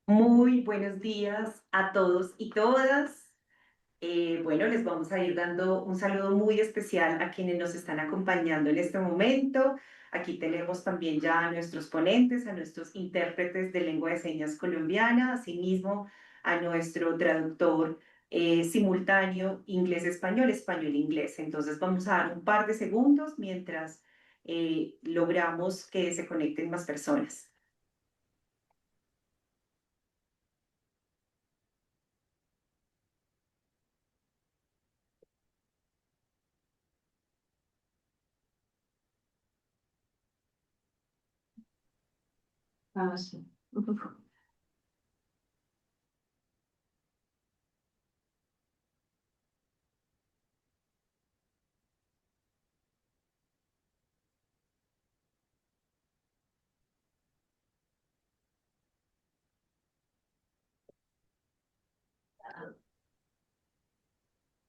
Muy buenos días a todos y todas. Bueno, les vamos a ir dando un saludo muy especial a quienes nos están acompañando en este momento. Aquí tenemos también ya a nuestros ponentes, a nuestros intérpretes de lengua de señas colombiana, asimismo a nuestro traductor simultáneo inglés-español, español-inglés. Entonces vamos a dar un par de segundos mientras logramos que se conecten más personas. Ah, sí.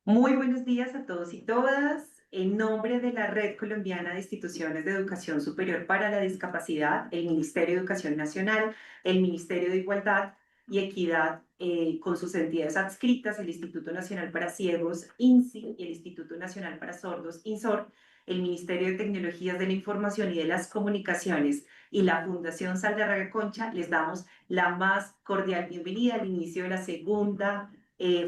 Muy buenos días a todos y todas. En nombre de la Red Colombiana de Instituciones de Educación Superior para la Discapacidad, el Ministerio de Educación Nacional, el Ministerio de Igualdad y Equidad, con sus entidades adscritas, el Instituto Nacional para Ciegos, INSI, y el Instituto Nacional para Sordos, INSOR, el Ministerio de Tecnologías de la Información y de las Comunicaciones y la Fundación Saldarraga Concha, les damos la más cordial bienvenida al inicio de la segunda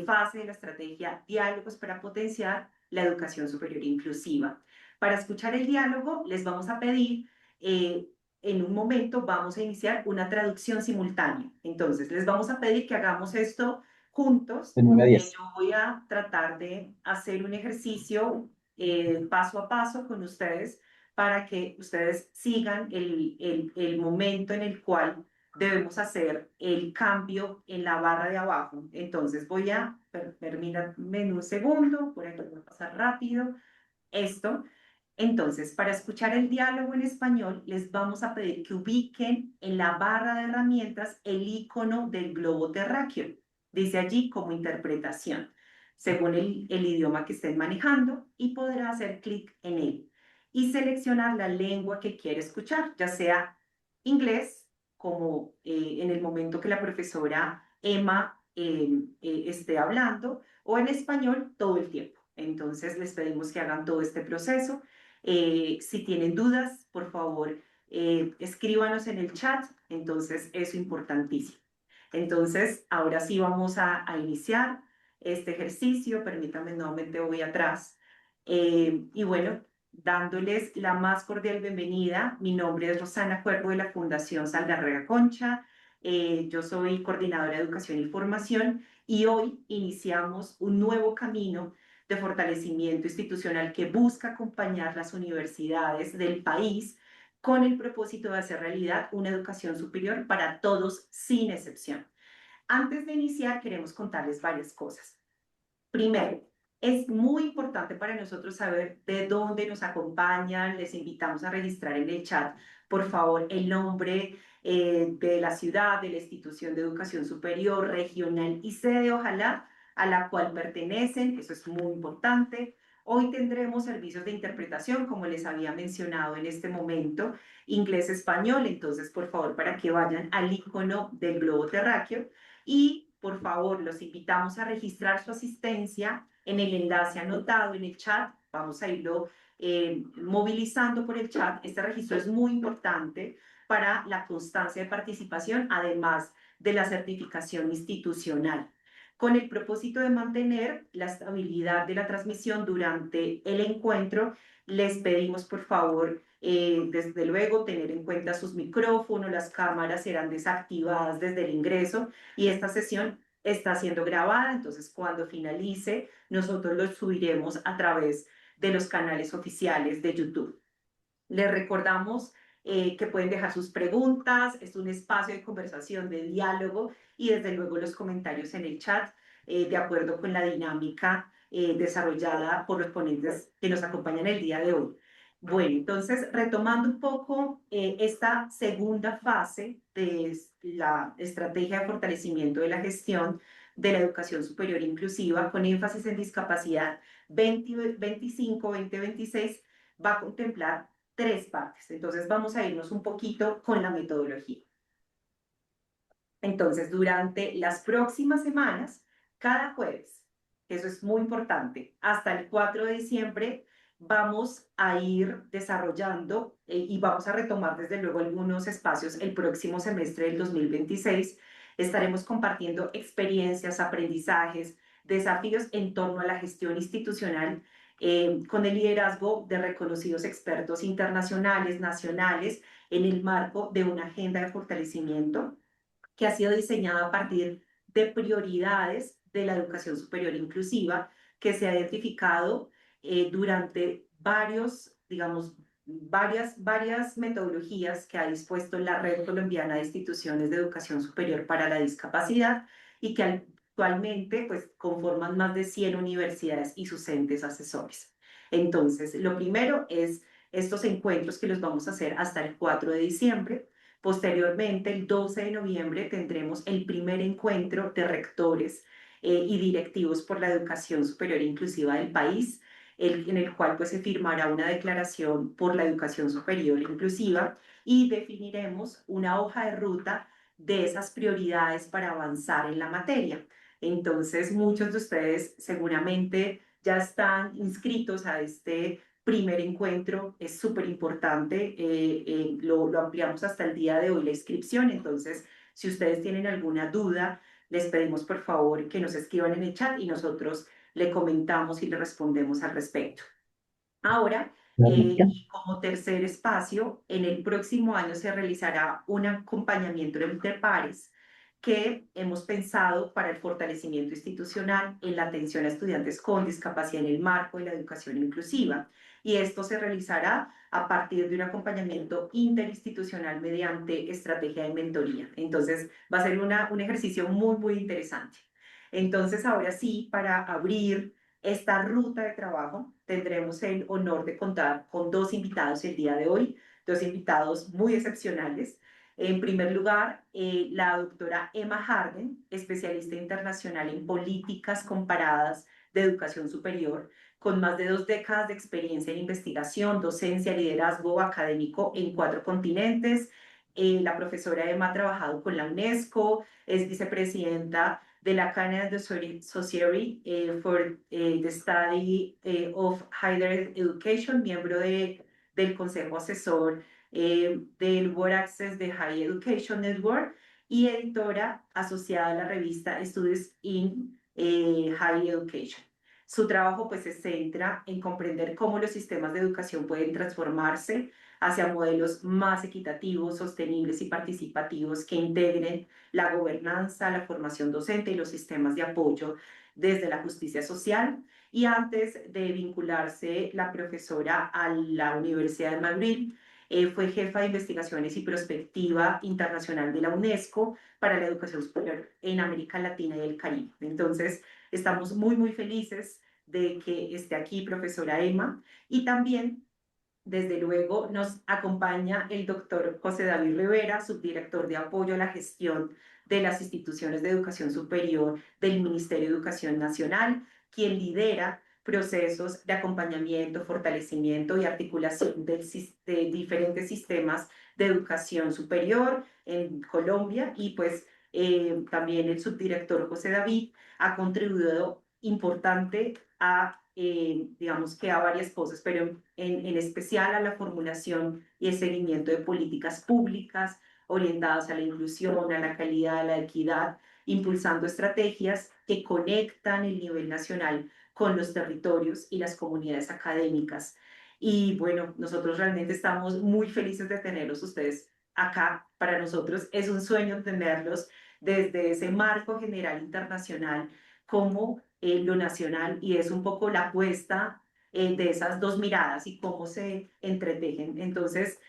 fase de la estrategia Diálogos para potenciar la educación superior inclusiva. Para escuchar el diálogo, les vamos a pedir, en un momento vamos a iniciar una traducción simultánea. Entonces, les vamos a pedir que hagamos esto juntos. De 9 a 10. Yo voy a tratar de hacer un ejercicio paso a paso con ustedes para que ustedes sigan el momento en el cual debemos hacer el cambio en la barra de abajo. Entonces voy a, permítanme un segundo, por aquí voy a pasar rápido esto. Entonces, para escuchar el diálogo en español, les vamos a pedir que ubiquen en la barra de herramientas el icono del globo terráqueo. Dice allí como interpretación, según el idioma que estén manejando, y podrá hacer clic en él y seleccionar la lengua que quiere escuchar, ya sea inglés, como en el momento que la profesora Emma esté hablando, o en español todo el tiempo. Entonces les pedimos que hagan todo este proceso. Si tienen dudas, por favor, escríbanos en el chat. Entonces, eso es importantísimo. Entonces, ahora sí vamos a iniciar este ejercicio. Permítanme, nuevamente voy atrás. Y bueno, dándoles la más cordial bienvenida. Mi nombre es Rosana Cuervo de la Fundación Saldarrega Concha. Yo soy coordinadora de educación y formación y hoy iniciamos un nuevo camino de fortalecimiento institucional que busca acompañar las universidades del país con el propósito de hacer realidad una educación superior para todos sin excepción. Antes de iniciar, queremos contarles varias cosas. Primero, es muy importante para nosotros saber de dónde nos acompañan. Les invitamos a registrar en el chat, por favor, el nombre de la ciudad, de la institución de educación superior, regional y sede, ojalá, a la cual pertenecen. Eso es muy importante. Hoy tendremos servicios de interpretación, como les había mencionado en este momento, inglés-español. Entonces, por favor, para que vayan al icono del globo terráqueo y por favor, los invitamos a registrar su asistencia en el enlace anotado en el chat. Vamos a irlo movilizando por el chat. Este registro es muy importante para la constancia de participación, además de la certificación institucional, con el propósito de mantener la estabilidad de la transmisión durante el encuentro. Les pedimos, por favor, desde luego, tener en cuenta sus micrófonos, las cámaras serán desactivadas desde el ingreso y esta sesión está siendo grabada, entonces cuando finalice, nosotros lo subiremos a través de los canales oficiales de YouTube. Les recordamos que pueden dejar sus preguntas, es un espacio de conversación, de diálogo y desde luego los comentarios en el chat, de acuerdo con la dinámica desarrollada por los ponentes que nos acompañan el día de hoy. Bueno, entonces retomando un poco esta segunda fase de la estrategia de fortalecimiento de la gestión de la educación superior inclusiva con énfasis en discapacidad 2025-2026 va a contemplar tres partes. Entonces vamos a irnos un poquito con la metodología. Entonces, durante las próximas semanas, cada jueves, eso es muy importante, hasta el 4 de diciembre, vamos a ir desarrollando y vamos a retomar desde luego algunos espacios el próximo semestre del 2026. Estaremos compartiendo experiencias, aprendizajes, desafíos en torno a la gestión institucional con el liderazgo de reconocidos expertos internacionales, nacionales, en el marco de una agenda de fortalecimiento que ha sido diseñada a partir de prioridades de la educación superior inclusiva, que se ha identificado durante varios, digamos, varias metodologías que ha dispuesto la Red Colombiana de Instituciones de Educación Superior para la Discapacidad y que actualmente pues, conforman más de 100 universidades y sus entes asesores. Entonces, lo primero es estos encuentros que los vamos a hacer hasta el 4 de diciembre. Posteriormente, el 12 de noviembre, tendremos el primer encuentro de rectores y directivos por la educación superior inclusiva del país, en el cual pues, se firmará una declaración por la educación superior inclusiva y definiremos una hoja de ruta de esas prioridades para avanzar en la materia. Entonces, muchos de ustedes seguramente ya están inscritos a este primer encuentro, es súper importante, lo ampliamos hasta el día de hoy la inscripción, entonces si ustedes tienen alguna duda, les pedimos por favor que nos escriban en el chat y nosotros le comentamos y le respondemos al respecto. Ahora, Clarita. y como tercer espacio, en el próximo año se realizará un acompañamiento entre pares que hemos pensado para el fortalecimiento institucional en la atención a estudiantes con discapacidad en el marco de la educación inclusiva. Y esto se realizará a partir de un acompañamiento interinstitucional mediante estrategia de mentoría. Entonces, va a ser un ejercicio muy, muy interesante. Entonces, ahora sí, para abrir esta ruta de trabajo, tendremos el honor de contar con dos invitados el día de hoy, dos invitados muy excepcionales. En primer lugar, la doctora Emma Harden, especialista internacional en políticas comparadas de educación superior, con más de 2 décadas de experiencia en investigación, docencia, liderazgo académico en 4 continentes. La profesora Emma ha trabajado con la UNESCO, es vicepresidenta de la Canadian Society for the Study of Higher Education, miembro del Consejo Asesor del World Access de Higher Education Network y editora asociada a la revista Studies in Higher Education. Su trabajo pues se centra en comprender cómo los sistemas de educación pueden transformarse hacia modelos más equitativos, sostenibles y participativos que integren la gobernanza, la formación docente y los sistemas de apoyo desde la justicia social. Y antes de vincularse la profesora a la Universidad de Madrid, fue jefa de investigaciones y prospectiva internacional de la UNESCO para la educación superior en América Latina y el Caribe. Entonces, estamos muy, muy felices de que esté aquí profesora Emma y también desde luego nos acompaña el doctor José David Rivera, subdirector de apoyo a la gestión de las instituciones de educación superior del Ministerio de Educación Nacional, quien lidera procesos de acompañamiento, fortalecimiento y articulación de diferentes sistemas de educación superior en Colombia y pues también el subdirector José David ha contribuido importante a, digamos que a varias cosas, pero en especial a la formulación y el seguimiento de políticas públicas orientadas a la inclusión, a la calidad, a la equidad, impulsando estrategias que conectan el nivel nacional con los territorios y las comunidades académicas. Y bueno, nosotros realmente estamos muy felices de tenerlos ustedes acá. Para nosotros es un sueño tenerlos desde ese marco general internacional como lo nacional y es un poco la apuesta de esas dos miradas y cómo se entretejen. Entonces,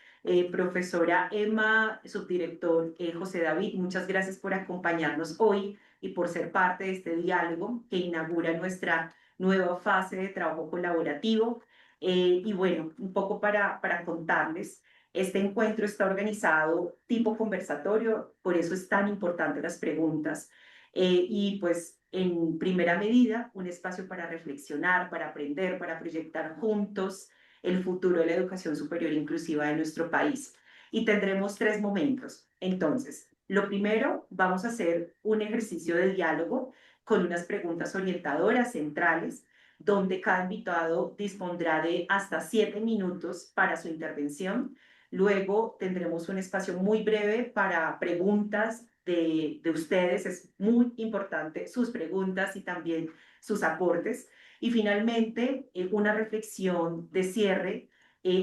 profesora Emma, subdirector José David, muchas gracias por acompañarnos hoy y por ser parte de este diálogo que inaugura nuestra nueva fase de trabajo colaborativo. Y bueno, un poco para contarles, este encuentro está organizado tipo conversatorio, por eso es tan importante las preguntas. Y pues en primera medida, un espacio para reflexionar, para aprender, para proyectar juntos el futuro de la educación superior inclusiva de nuestro país. Y tendremos 3 momentos. Entonces, Lo primero, vamos a hacer un ejercicio de diálogo con unas preguntas orientadoras centrales, donde cada invitado dispondrá de hasta 7 minutos para su intervención. Luego tendremos un espacio muy breve para preguntas de ustedes. Es muy importante sus preguntas y también sus aportes. Y finalmente, una reflexión de cierre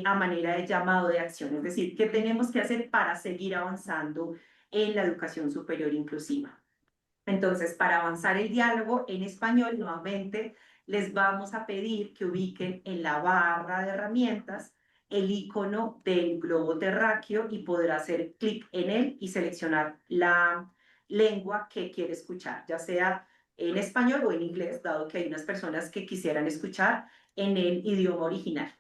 a manera de llamado de acción, es decir, qué tenemos que hacer para seguir avanzando en la educación superior inclusiva. Entonces, para avanzar el diálogo en español, nuevamente les vamos a pedir que ubiquen en la barra de herramientas el icono del globo terráqueo y podrá hacer clic en él y seleccionar la lengua que quiere escuchar, ya sea en español o en inglés, dado que hay unas personas que quisieran escuchar en el idioma original.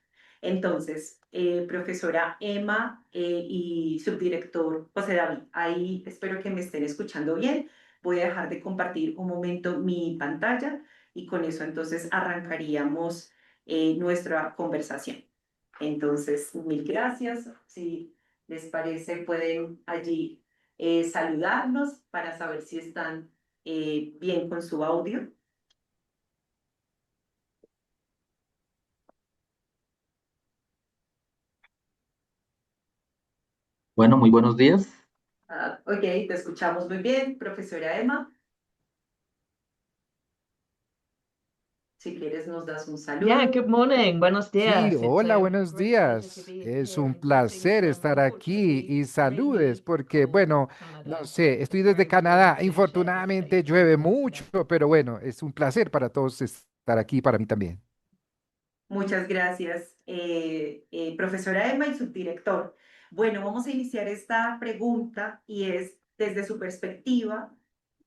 Entonces, profesora Emma y subdirector José David, ahí espero que me estén escuchando bien. Voy a dejar de compartir un momento mi pantalla y con eso entonces arrancaríamos nuestra conversación. Entonces, mil gracias. Si les parece, pueden allí saludarnos para saber si están bien con su audio. Bueno, muy buenos días. Ok, te escuchamos muy bien, profesora Emma. Si quieres, nos das un Yeah, saludo. good morning. Buenos Sí, días. hola, buenos Great pleasure to días. be Es un here presenting placer from estar aquí unfortunately y saludes rainy, porque, cold bueno, no Canada. sé, estoy It's desde very Canadá. grim to share this Infortunadamente space with llueve you mucho, today. pero bueno, es un placer para todos estar aquí, para mí también. Muchas gracias, profesora Emma y subdirector. Bueno, vamos a iniciar esta pregunta y es, desde su perspectiva,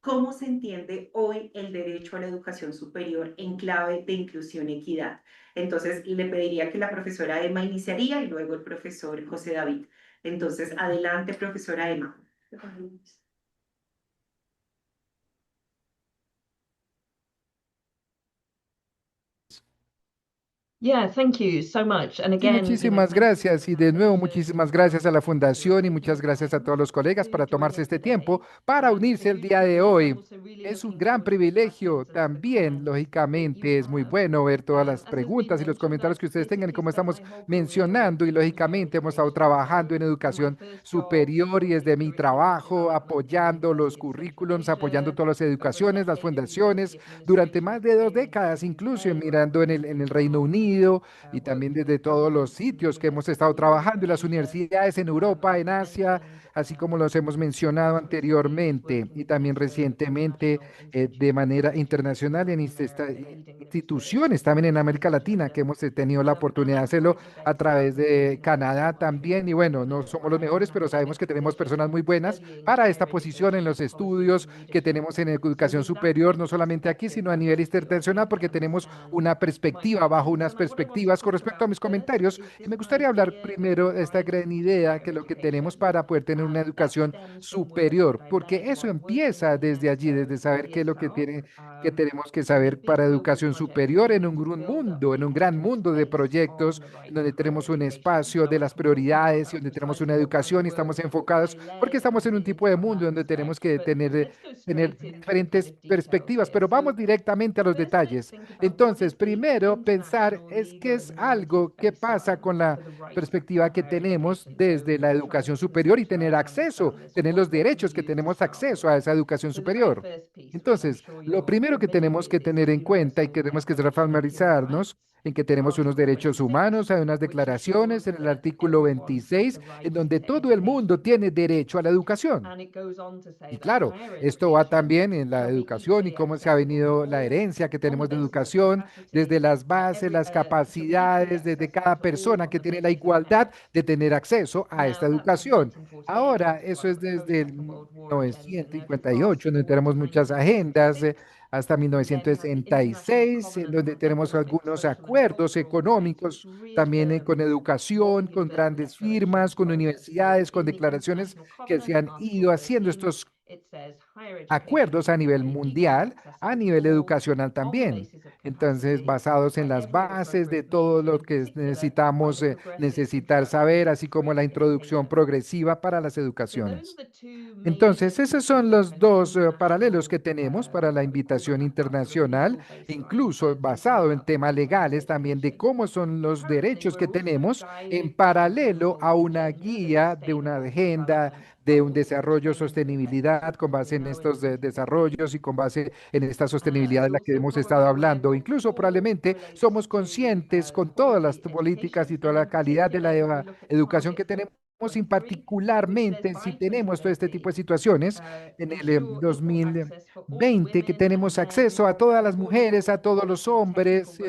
¿cómo se entiende hoy el derecho a la educación superior en clave de inclusión y equidad? Entonces, le pediría que la profesora Emma iniciaría y luego el profesor José David. Entonces, adelante, profesora Emma. Yeah, thank you so much. And Sí, again, muchísimas thank you to gracias the y de nuevo foundation muchísimas and gracias a la Fundación y to muchas gracias a todos los Emma colegas to para join tomarse us este tiempo today. para unirse el Huge día de privilege. I'm hoy. also really Es un looking gran forward to the privilegio questions and the también, comments that you lógicamente, es muy have. bueno ver todas las As has been preguntas y los mentioned, comentarios que ustedes this tengan y como spent estamos my whole career mencionando y working in higher lógicamente hemos estado education. trabajando So en from my educación first job superior y desde in mi curriculum trabajo development and apoyando los embedded currículums, social apoyando Asia, todas las over a educaciones, las decade in fundaciones university durante administration más de dos in décadas, the incluso UK, where I mirando worked en in el Reino France, Unido y también working desde with todos los governments in the sitios que hemos US and estado in Europe trabajando y and las Asia, universidades en Europa, en Asia, presented así como los hemos mencionado most recently was anteriormente working y with también NATO recientemente International de Institute for manera Strategic internacional en South America, leading the research instituciones también en in América this Latina que area. hemos tenido la And oportunidad de I'm hacerlo currently a based out través of the de United Canadá Kingdom, también y bueno, no somos los where I am mejores, an pero sabemos academic que tenemos personas physician muy buenas studying para esta higher posición en education los policy estudios and que leadership. tenemos en So educación with that superior, no British solamente aquí, perspective, sino a I nivel hope that you're internacional, able porque to tenemos understand una my perspectiva bajo comments. unas And what I want to perspectivas con talk respecto a about mis first comentarios is y this me gustaría hablar idea of primero de esta right gran to idea higher que lo que tenemos education. para poder tener una That educación stems from work that superior, I porque led eso while working empieza in desde allí, UNESCO desde for saber qué es lo que ESL. tiene que tenemos que And the saber big para global educación project was superior en un really to gran build up mundo, the en un gran evidence mundo de base proyectos, on the right en to donde higher tenemos un education. espacio So de I las can talk more prioridades y about donde tenemos una precisely what kind of educación y work estamos enfocados, I porque led estamos and en un did tipo de on mundo that donde tenemos respect. que But let's go tener straight into the kind diferentes of details perspectivas, here. pero So vamos directamente a los first, let's detalles. think about what Entonces, is the primero, pensar international es que legal es and normative algo que pasa baseline con la for the right to perspectiva que higher tenemos education. So desde la trying educación to superior y tener conceptualize and acceso, understand this, tener los what do we derechos que use to tenemos start with? acceso a esa educación So the very superior. first piece, which I'm Entonces, sure lo you're primero que familiar tenemos with, que is tener the en cuenta y que Universal tenemos que Declaration of Human familiarizarnos Rights, en que tenemos unos Article derechos 26, humanos, hay unas which declaraciones assures en el that artículo everyone has 26 the en right donde to todo el mundo education. tiene derecho a la educación. And it goes on to say Y that claro, higher esto va education también en la shall be educación y equally cómo se ha accessible to venido la all herencia que on the tenemos de basis of educación, desde capacity. las bases, las Shall be equally capacidades, desde accessible cada to all persona on que the tiene la basis of igualdad merit. de tener acceso a esta Now, that's from educación. 1948, Ahora, which is eso like es the desde el post-Second World War agenda. Now, if you fast 1958, donde forward to tenemos muchas agendas, 1966, hasta we then have the International 1966, en Covenant donde on tenemos Economic, algunos Social and acuerdos Cultural Rights, which económicos, también con reaffirms what educación, we had con built the grandes Declaration of firmas, con Human Rights for universidades, con in the declaraciones International que Covenant, se han Article ido haciendo 13. estos acuerdos a nivel mundial, a nivel educacional también. Entonces, basados en las bases de todo lo que necesitamos necesitar saber, así como la introducción progresiva para las educaciones. Entonces, esos son los dos paralelos que tenemos para la invitación internacional, incluso basado en temas legales también de cómo son los derechos que tenemos en paralelo a una guía de una agenda de un desarrollo, sostenibilidad con base en estos desarrollos y con base en esta sostenibilidad de la que hemos estado hablando. Incluso probablemente somos conscientes con todas las políticas y toda la calidad de la educación que tenemos y particularmente si tenemos todo este tipo de situaciones en el 2020, que tenemos acceso a todas las mujeres, a todos los hombres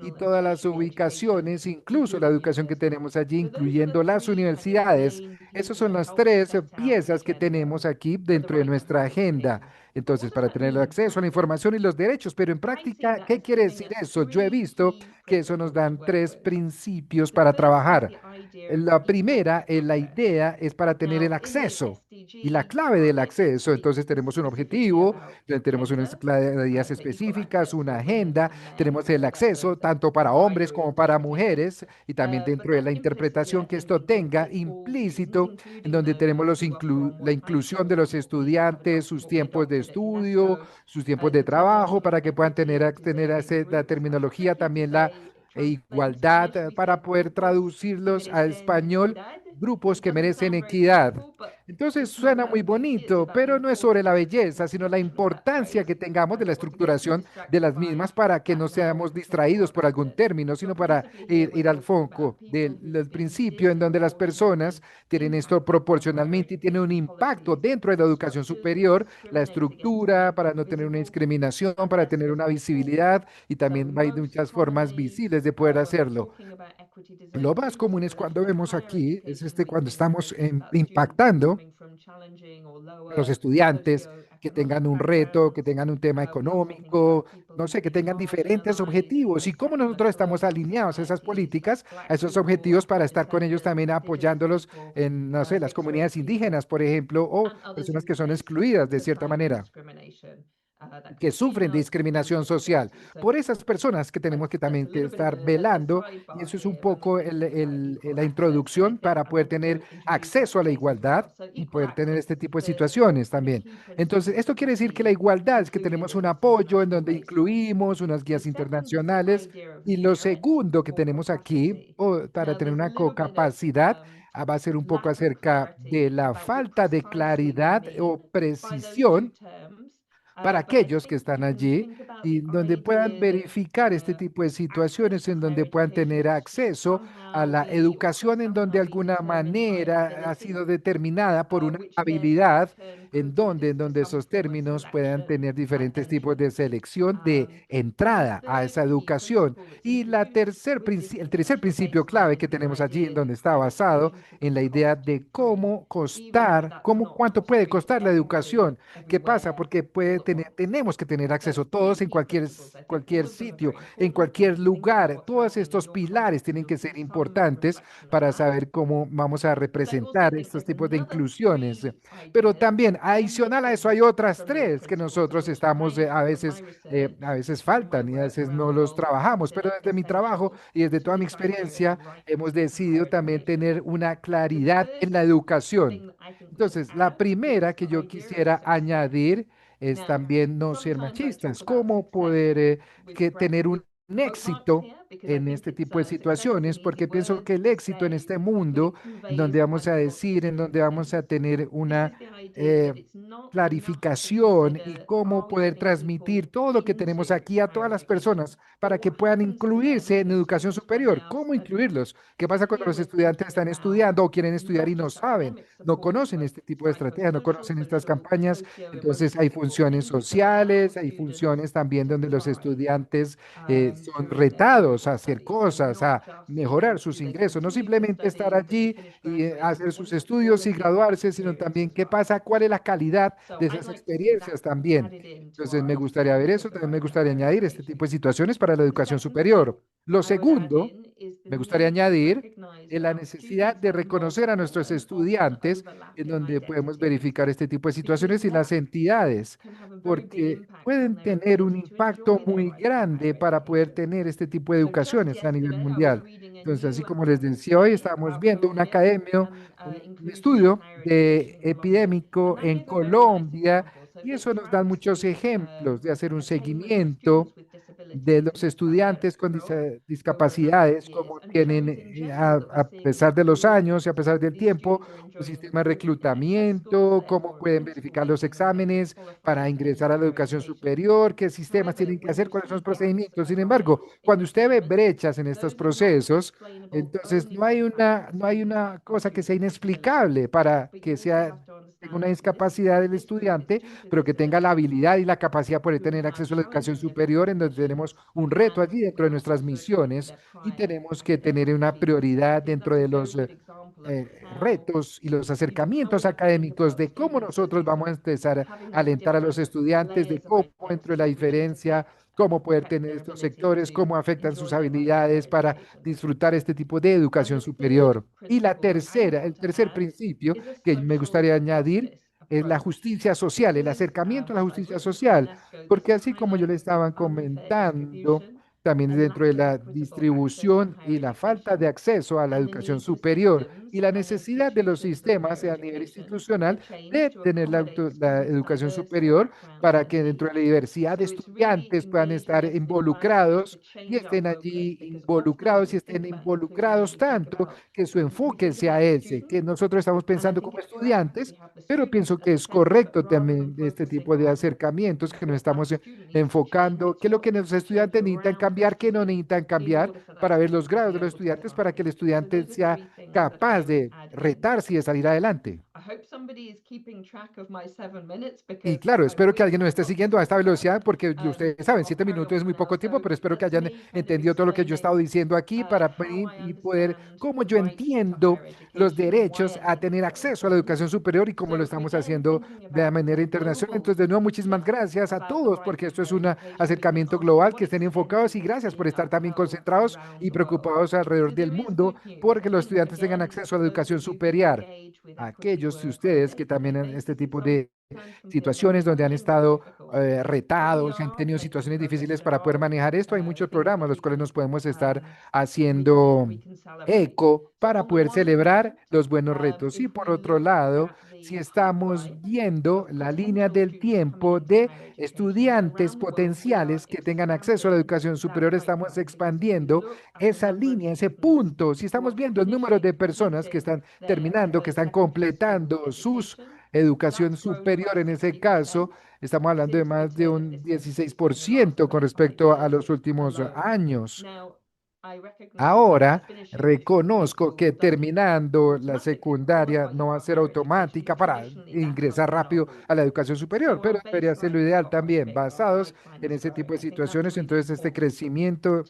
y todas las ubicaciones, incluso la educación que tenemos allí, incluyendo las universidades. Esas son las tres piezas que tenemos aquí dentro de nuestra agenda. Entonces, para tener el acceso a la información y los derechos, pero en práctica, ¿qué quiere decir eso? Yo he visto que eso nos dan tres principios para trabajar. La primera, la idea es para tener el acceso y la clave del acceso. Entonces tenemos un objetivo, tenemos unas claves específicas, una agenda, tenemos el acceso tanto para hombres como para mujeres y también dentro de la interpretación que esto tenga implícito, en donde tenemos la inclusión de los estudiantes, sus tiempos de estudio, sus tiempos de trabajo, para que puedan tener la terminología, también la igualdad para poder traducirlos al español, grupos que merecen equidad. Entonces suena muy bonito, pero no es sobre la belleza, sino la importancia que tengamos de la estructuración de las mismas para que no seamos distraídos por algún término, sino para ir al foco del principio en donde las personas tienen esto proporcionalmente y tienen un impacto dentro de la educación superior, la estructura para no tener una discriminación, para tener una visibilidad y también hay muchas formas visibles de poder hacerlo. Lo más común es cuando vemos aquí, es cuando estamos impactando a los estudiantes que tengan un reto, que tengan un tema económico, no sé, que tengan diferentes objetivos y cómo nosotros estamos alineados a esas políticas, a esos objetivos para estar con ellos también apoyándolos en, no sé, las comunidades indígenas, por ejemplo, o personas que son excluidas de cierta manera que sufren discriminación social. Por esas personas que tenemos que también que estar velando, y eso es un poco la introducción para poder tener acceso a la igualdad y poder tener este tipo de situaciones también. Entonces, esto quiere decir que la igualdad es que tenemos un apoyo en donde incluimos unas guías internacionales y lo segundo que tenemos aquí, para tener una cocapacidad, va a ser un poco acerca de la falta de claridad o precisión para aquellos que están allí y donde puedan verificar este tipo de situaciones, en donde puedan tener acceso a la educación, en donde de alguna manera ha sido determinada por una habilidad, en donde esos términos puedan tener diferentes tipos de selección de entrada a esa educación. Y el tercer principio clave que tenemos allí, en donde está basado en la idea de cómo costar, cuánto puede costar la educación. ¿Qué pasa? Porque tenemos que tener acceso todos en cualquier sitio, en cualquier lugar. Todos estos pilares tienen que ser importantes para saber cómo vamos a representar estos tipos de inclusiones. Pero también, adicional a eso, hay otras tres que nosotros estamos a veces faltan y a veces no los trabajamos. Pero desde mi trabajo y desde toda mi experiencia, hemos decidido también tener una claridad en la educación. Entonces, la primera que yo quisiera añadir es también no ser machistas, cómo poder tener un éxito en este tipo de situaciones, porque pienso que el éxito en este mundo, en donde vamos a decir, en donde vamos a tener una eh, clarificación y cómo poder transmitir todo lo que tenemos aquí a todas las personas para que puedan incluirse en educación superior. ¿Cómo incluirlos? ¿Qué pasa cuando los estudiantes están estudiando o quieren estudiar y no saben, no conocen este tipo de estrategias, no conocen estas campañas? Entonces hay funciones sociales, hay funciones también donde los estudiantes son retados a hacer cosas, a mejorar sus ingresos, no simplemente estar allí y hacer sus estudios y graduarse, sino también qué pasa, cuál es la calidad de esas experiencias también. Entonces, me gustaría ver eso, también me gustaría añadir este tipo de situaciones para la educación superior. Lo segundo, me gustaría añadir la necesidad de reconocer a nuestros estudiantes en donde podemos verificar este tipo de situaciones y las entidades, porque pueden tener un impacto muy grande para poder tener este tipo de educaciones a nivel mundial. Entonces, así como les decía hoy, estamos viendo una academia, un estudio de epidémico en Colombia, y eso nos da muchos ejemplos de hacer un seguimiento de los estudiantes con discapacidades, como tienen, a pesar de los años y a pesar del tiempo, un sistema de reclutamiento, cómo pueden verificar los exámenes para ingresar a la educación superior, qué sistemas tienen que hacer, cuáles son los procedimientos. Sin embargo, cuando usted ve brechas en estos procesos, entonces no hay una cosa que sea inexplicable para que sea tenga una discapacidad del estudiante, pero que tenga la habilidad y la capacidad de poder tener acceso a la educación superior, en donde tenemos un reto allí dentro de nuestras misiones y tenemos que tener una prioridad dentro de los retos y los acercamientos académicos de cómo nosotros vamos a empezar a alentar a los estudiantes, de cómo dentro de la diferencia, cómo poder tener estos sectores, cómo afectan sus habilidades para disfrutar este tipo de educación superior. Y el tercer principio que me gustaría añadir es la justicia social, el acercamiento a la justicia social, porque así como yo le estaba comentando, también dentro de la distribución y la falta de acceso a la educación superior y la necesidad de los sistemas a nivel institucional de tener la educación superior para que dentro de la diversidad de estudiantes puedan estar involucrados y estén allí involucrados y estén involucrados tanto que su enfoque sea ese, que nosotros estamos pensando como estudiantes, pero pienso que es correcto también este tipo de acercamientos que nos estamos enfocando, qué es lo que los estudiantes necesitan cambiar, qué no necesitan cambiar para ver los grados de los estudiantes, para que el estudiante sea capaz de retarse y de salir adelante. Y claro, espero que alguien nos esté siguiendo a esta velocidad porque ustedes saben, 7 minutos es muy poco tiempo, pero espero que hayan entendido todo lo que yo he estado diciendo aquí para y poder, como yo entiendo los derechos a tener acceso a la educación superior y cómo lo estamos haciendo de manera internacional. Entonces, de nuevo, muchísimas gracias a todos porque esto es un acercamiento global, que estén enfocados y gracias por estar también concentrados y preocupados alrededor del mundo porque los estudiantes tengan acceso a la educación superior. Aquellos de ustedes que también en este tipo de situaciones donde han estado retados, han tenido situaciones difíciles para poder manejar esto, hay muchos programas los cuales nos podemos estar haciendo eco para poder celebrar los buenos retos. Y por otro lado, si estamos viendo la línea del tiempo de estudiantes potenciales que tengan acceso a la educación superior, estamos expandiendo esa línea, ese punto. Si estamos viendo el número de personas que están terminando, que están completando sus educación superior, en ese caso, estamos hablando de más de un 16% con respecto a los últimos años. Ahora reconozco que terminando la secundaria no va a ser automática para ingresar rápido a la educación superior, pero debería ser lo ideal también, basados en ese tipo de situaciones. Entonces, este crecimiento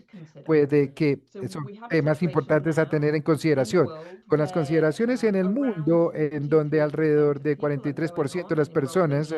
puede que son temas importantes a tener en consideración. Con las consideraciones en el mundo, en donde alrededor de 43% de las personas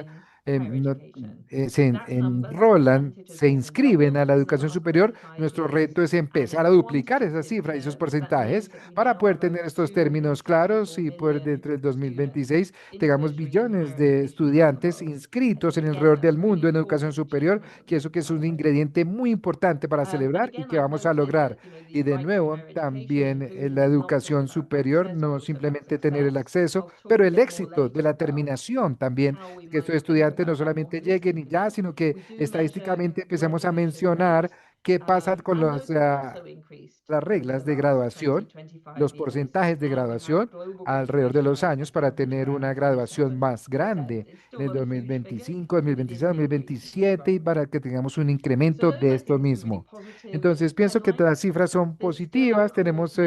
se enrolan, se inscriben a la educación superior, nuestro reto es empezar a duplicar esas cifras y esos porcentajes para poder tener estos términos claros y poder dentro del 2026 tengamos billones de estudiantes inscritos en alrededor del mundo en educación superior, que eso que es un ingrediente muy importante para celebrar y que vamos a lograr. Y de nuevo, también la educación superior, no simplemente tener el acceso, pero el éxito de la terminación también, que estos estudiantes no solamente lleguen y ya, sino que estadísticamente empecemos a mencionar qué pasa con las reglas de graduación, los porcentajes de graduación alrededor de los años para tener una graduación más grande en el 2025, 2026, 2027 y para que tengamos un incremento de esto mismo. Entonces, pienso que las cifras son positivas, tenemos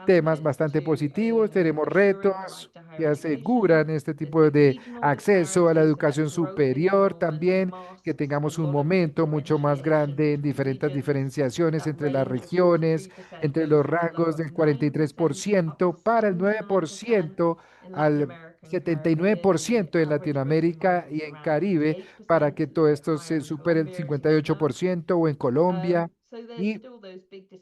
temas bastante positivos, tenemos retos que aseguran este tipo de acceso a la educación superior también, que tengamos un momento mucho más grande en diferentes diferenciaciones entre las regiones, entre los rangos del 43% para el 9% al 79% en Latinoamérica y en Caribe, para que todo esto se supere el 58% o en Colombia. Y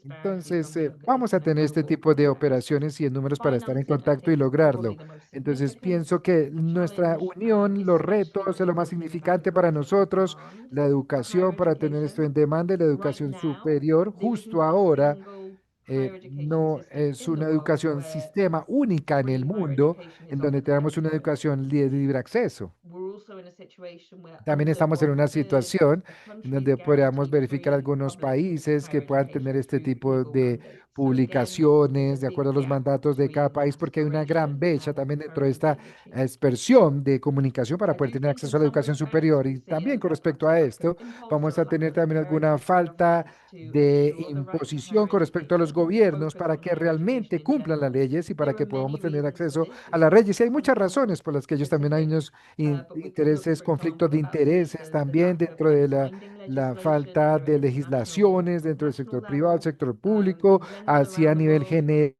entonces, vamos a tener este tipo de operaciones y en números para estar en contacto y lograrlo. Entonces, pienso que nuestra unión, los retos, es lo más significante para nosotros, la educación para tener esto en demanda y la educación superior justo ahora. No es una educación sistema única en el mundo, en donde tenemos una educación de libre acceso. También estamos en una situación en donde podríamos verificar algunos países que puedan tener este tipo de publicaciones de acuerdo a los mandatos de cada país, porque hay una gran brecha también dentro de esta dispersión de comunicación para poder tener acceso a la educación superior. Y también con respecto a esto, vamos a tener también alguna falta de imposición con respecto a los gobiernos para que realmente cumplan las leyes y para que podamos tener acceso a las leyes. Y hay muchas razones por las que ellos también hay unos intereses, conflictos de intereses también dentro de la falta de legislaciones dentro del sector privado, el sector público, así a nivel general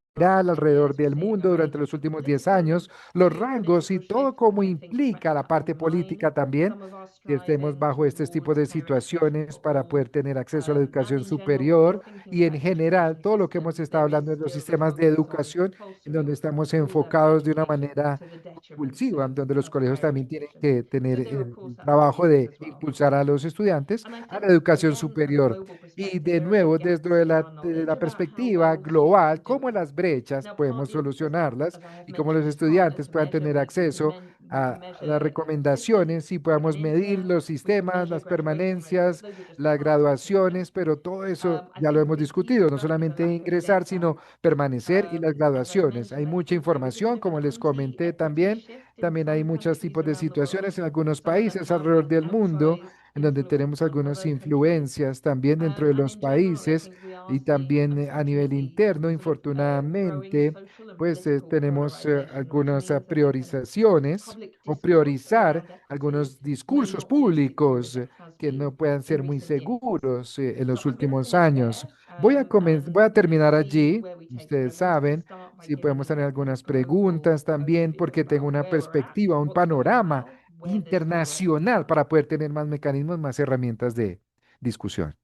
alrededor del mundo durante los últimos 10 años, los rangos y todo como implica la parte política también, que estemos bajo este tipo de situaciones para poder tener acceso a la educación superior y en general todo lo que hemos estado hablando en los sistemas de educación, en donde estamos enfocados de una manera impulsiva, donde los colegios también tienen que tener el trabajo de impulsar a los estudiantes a la educación superior. Y de nuevo, desde de la perspectiva global, cómo las brechas podemos solucionarlas y cómo los estudiantes puedan tener acceso a las recomendaciones y podamos medir los sistemas, las permanencias, las graduaciones, pero todo eso ya lo hemos discutido, no solamente ingresar, sino permanecer y las graduaciones. Hay mucha información, como les comenté también. También hay muchos tipos de situaciones en algunos países alrededor del mundo, en donde tenemos algunas influencias también dentro de los países y también a nivel interno, infortunadamente, pues tenemos algunas priorizaciones o priorizar algunos discursos públicos que no puedan ser muy seguros en los últimos años. Voy a terminar allí. Ustedes saben, si podemos tener algunas preguntas también, porque tengo una perspectiva, un panorama internacional para poder tener más mecanismos, más herramientas de discusión.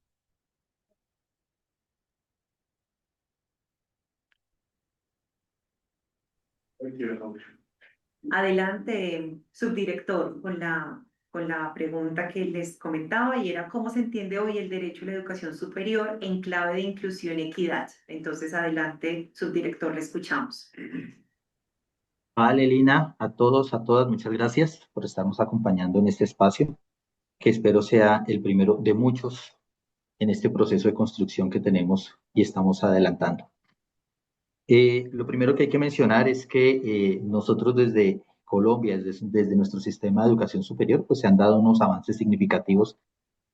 Adelante, subdirector, con la pregunta que les comentaba y era cómo se entiende hoy el derecho a la educación superior en clave de inclusión y equidad. Entonces, adelante, subdirector, le escuchamos. Vale, Lina, a todos, a todas, muchas gracias por estarnos acompañando en este espacio, que espero sea el primero de muchos en este proceso de construcción que tenemos y estamos adelantando. Lo primero que hay que mencionar es que nosotros desde Colombia, desde nuestro sistema de educación superior, pues se han dado unos avances significativos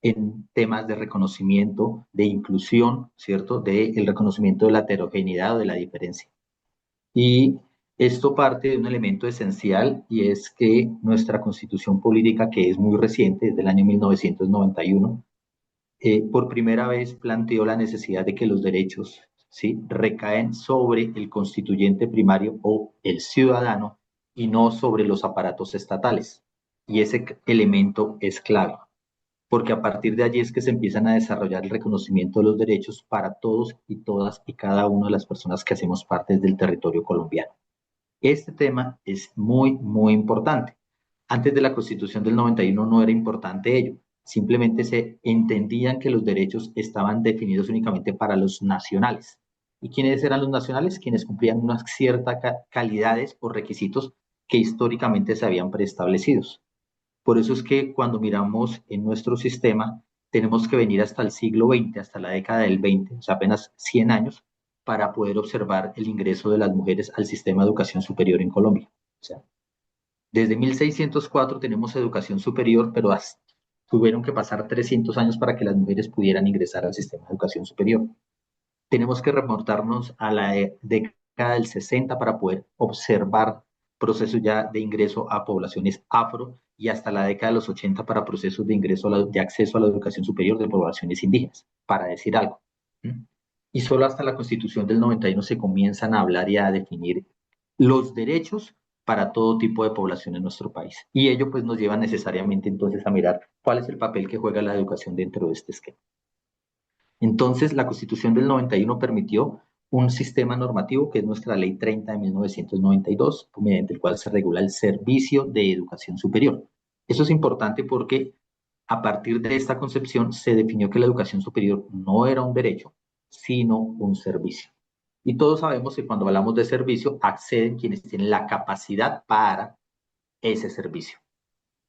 en temas de reconocimiento, de inclusión, ¿cierto? De el reconocimiento de la heterogeneidad o de la diferencia. Y esto parte de un elemento esencial y es que nuestra constitución política, que es muy reciente, es del año 1991, por primera vez planteó la necesidad de que los derechos, ¿sí?, recaen sobre el constituyente primario o el ciudadano y no sobre los aparatos estatales. Y ese elemento es clave, porque a partir de allí es que se empiezan a desarrollar el reconocimiento de los derechos para todos y todas y cada una de las personas que hacemos parte del territorio colombiano. Este tema es muy, muy importante. Antes de la Constitución del 91 no era importante ello. Simplemente se entendían que los derechos estaban definidos únicamente para los nacionales. ¿Y quiénes eran los nacionales? Quienes cumplían unas ciertas calidades o requisitos que históricamente se habían preestablecidos. Por eso es que cuando miramos en nuestro sistema, tenemos que venir hasta el siglo XX, hasta la década del 20, o sea, apenas 100 años, para poder observar el ingreso de las mujeres al sistema de educación superior en Colombia. O sea, desde 1604 tenemos educación superior, pero tuvieron que pasar 300 años para que las mujeres pudieran ingresar al sistema de educación superior. Tenemos que remontarnos a la década del 60 para poder observar procesos ya de ingreso a poblaciones afro y hasta la década de los 80 para procesos de ingreso de acceso a la educación superior de poblaciones indígenas, para decir algo. Y solo hasta la Constitución del 91 se comienzan a hablar y a definir los derechos para todo tipo de población en nuestro país. Y ello pues nos lleva necesariamente entonces a mirar cuál es el papel que juega la educación dentro de este esquema. Entonces, la Constitución del 91 permitió un sistema normativo que es nuestra Ley 30 de 1992, mediante el cual se regula el servicio de educación superior. Eso es importante porque a partir de esta concepción se definió que la educación superior no era un derecho, sino un servicio. Y todos sabemos que cuando hablamos de servicio, acceden quienes tienen la capacidad para ese servicio.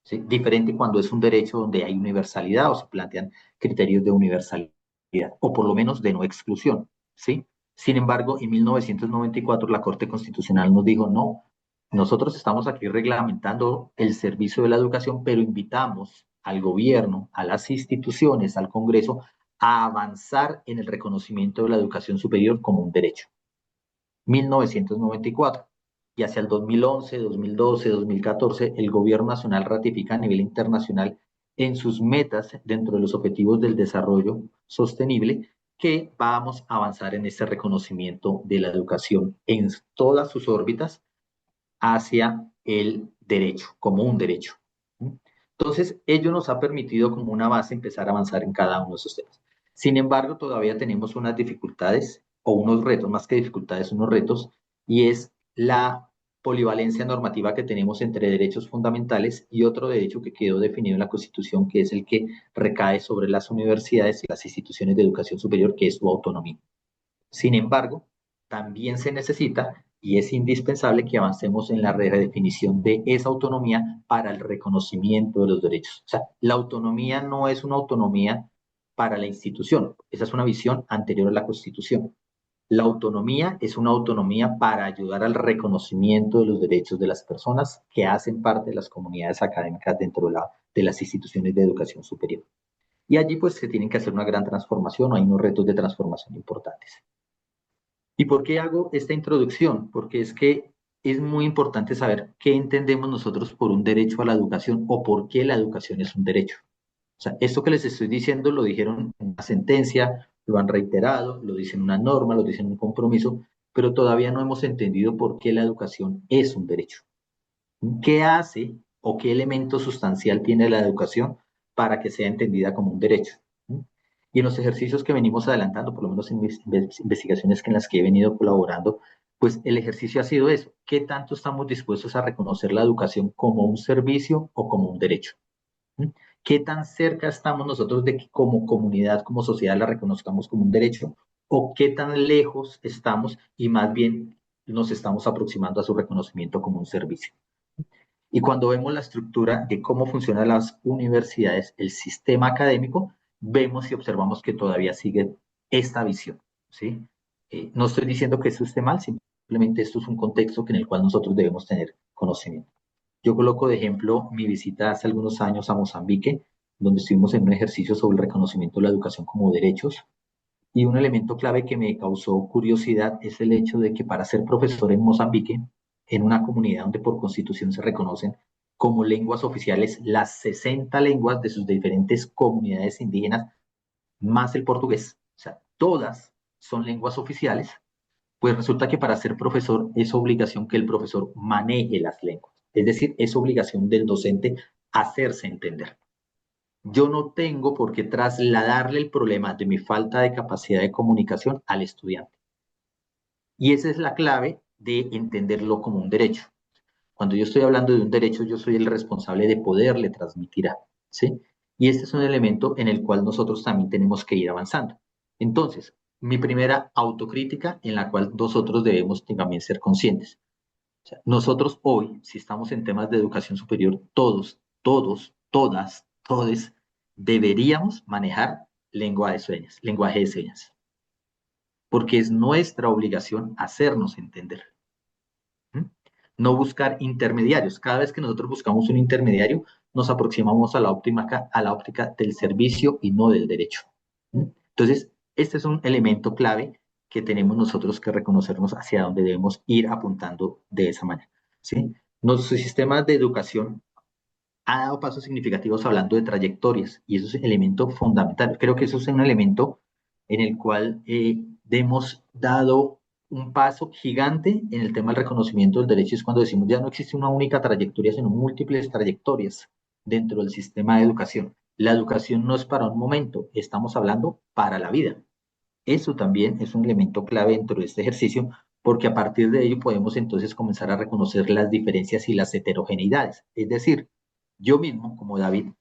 ¿Sí? Diferente cuando es un derecho donde hay universalidad o se plantean criterios de universalidad, o por lo menos de no exclusión. ¿Sí? Sin embargo, en 1994 la Corte Constitucional nos dijo, no, nosotros estamos aquí reglamentando el servicio de la educación, pero invitamos al gobierno, a las instituciones, al Congreso, a avanzar en el reconocimiento de la educación superior como un derecho. 1994. Y hacia el 2011, 2012, 2014, el gobierno nacional ratifica a nivel internacional en sus metas dentro de los objetivos del desarrollo sostenible que vamos a avanzar en este reconocimiento de la educación en todas sus órbitas hacia el derecho, como un derecho. Entonces, ello nos ha permitido como una base empezar a avanzar en cada uno de esos temas. Sin embargo, todavía tenemos unas dificultades o unos retos, más que dificultades, unos retos, y es la polivalencia normativa que tenemos entre derechos fundamentales y otro derecho que quedó definido en la Constitución, que es el que recae sobre las universidades y las instituciones de educación superior, que es su autonomía. Sin embargo, también se necesita y es indispensable que avancemos en la redefinición de esa autonomía para el reconocimiento de los derechos. O sea, la autonomía no es una autonomía para la institución, esa es una visión anterior a la Constitución. La autonomía es una autonomía para ayudar al reconocimiento de los derechos de las personas que hacen parte de las comunidades académicas dentro de las instituciones de educación superior. Y allí pues se tienen que hacer una gran transformación o hay unos retos de transformación importantes. ¿Y por qué hago esta introducción? Porque es que es muy importante saber qué entendemos nosotros por un derecho a la educación o por qué la educación es un derecho. O sea, esto que les estoy diciendo lo dijeron en una sentencia, lo han reiterado, lo dicen una norma, lo dicen un compromiso, pero todavía no hemos entendido por qué la educación es un derecho. ¿Qué hace o qué elemento sustancial tiene la educación para que sea entendida como un derecho? Y en los ejercicios que venimos adelantando, por lo menos en mis investigaciones en las que he venido colaborando, pues el ejercicio ha sido eso. ¿Qué tanto estamos dispuestos a reconocer la educación como un servicio o como un derecho? ¿Qué tan cerca estamos nosotros de que como comunidad, como sociedad la reconozcamos como un derecho? ¿O qué tan lejos estamos y más bien nos estamos aproximando a su reconocimiento como un servicio? Y cuando vemos la estructura de cómo funcionan las universidades, el sistema académico, vemos y observamos que todavía sigue esta visión, ¿sí? No estoy diciendo que esto esté mal, simplemente esto es un contexto en el cual nosotros debemos tener conocimiento. Yo coloco de ejemplo mi visita hace algunos años a Mozambique, donde estuvimos en un ejercicio sobre el reconocimiento de la educación como derechos. Y un elemento clave que me causó curiosidad es el hecho de que para ser profesor en Mozambique, en una comunidad donde por constitución se reconocen como lenguas oficiales las 60 lenguas de sus diferentes comunidades indígenas, más el portugués, o sea, todas son lenguas oficiales, pues resulta que para ser profesor es obligación que el profesor maneje las lenguas, es decir, es obligación del docente hacerse entender. Yo no tengo por qué trasladarle el problema de mi falta de capacidad de comunicación al estudiante. Y esa es la clave de entenderlo como un derecho. Cuando yo estoy hablando de un derecho, yo soy el responsable de poderle transmitir algo, ¿sí? Y este es un elemento en el cual nosotros también tenemos que ir avanzando. Entonces, mi primera autocrítica en la cual nosotros debemos también ser conscientes. O sea, nosotros hoy, si estamos en temas de educación superior, todos, deberíamos manejar lenguaje de señas, porque es nuestra obligación hacernos entender. No buscar intermediarios. Cada vez que nosotros buscamos un intermediario, nos aproximamos a la óptica del servicio y no del derecho. Entonces, este es un elemento clave que tenemos nosotros que reconocernos hacia dónde debemos ir apuntando de esa manera. ¿Sí? Nuestros sistemas de educación ha dado pasos significativos hablando de trayectorias y eso es un elemento fundamental. Creo que eso es un elemento en el cual hemos dado un paso gigante en el tema del reconocimiento del derecho, es cuando decimos ya no existe una única trayectoria, sino múltiples trayectorias dentro del sistema de educación. La educación no es para un momento, estamos hablando para la vida. Eso también es un elemento clave dentro de este ejercicio, porque a partir de ello podemos entonces comenzar a reconocer las diferencias y las heterogeneidades. Es decir, yo mismo, como David,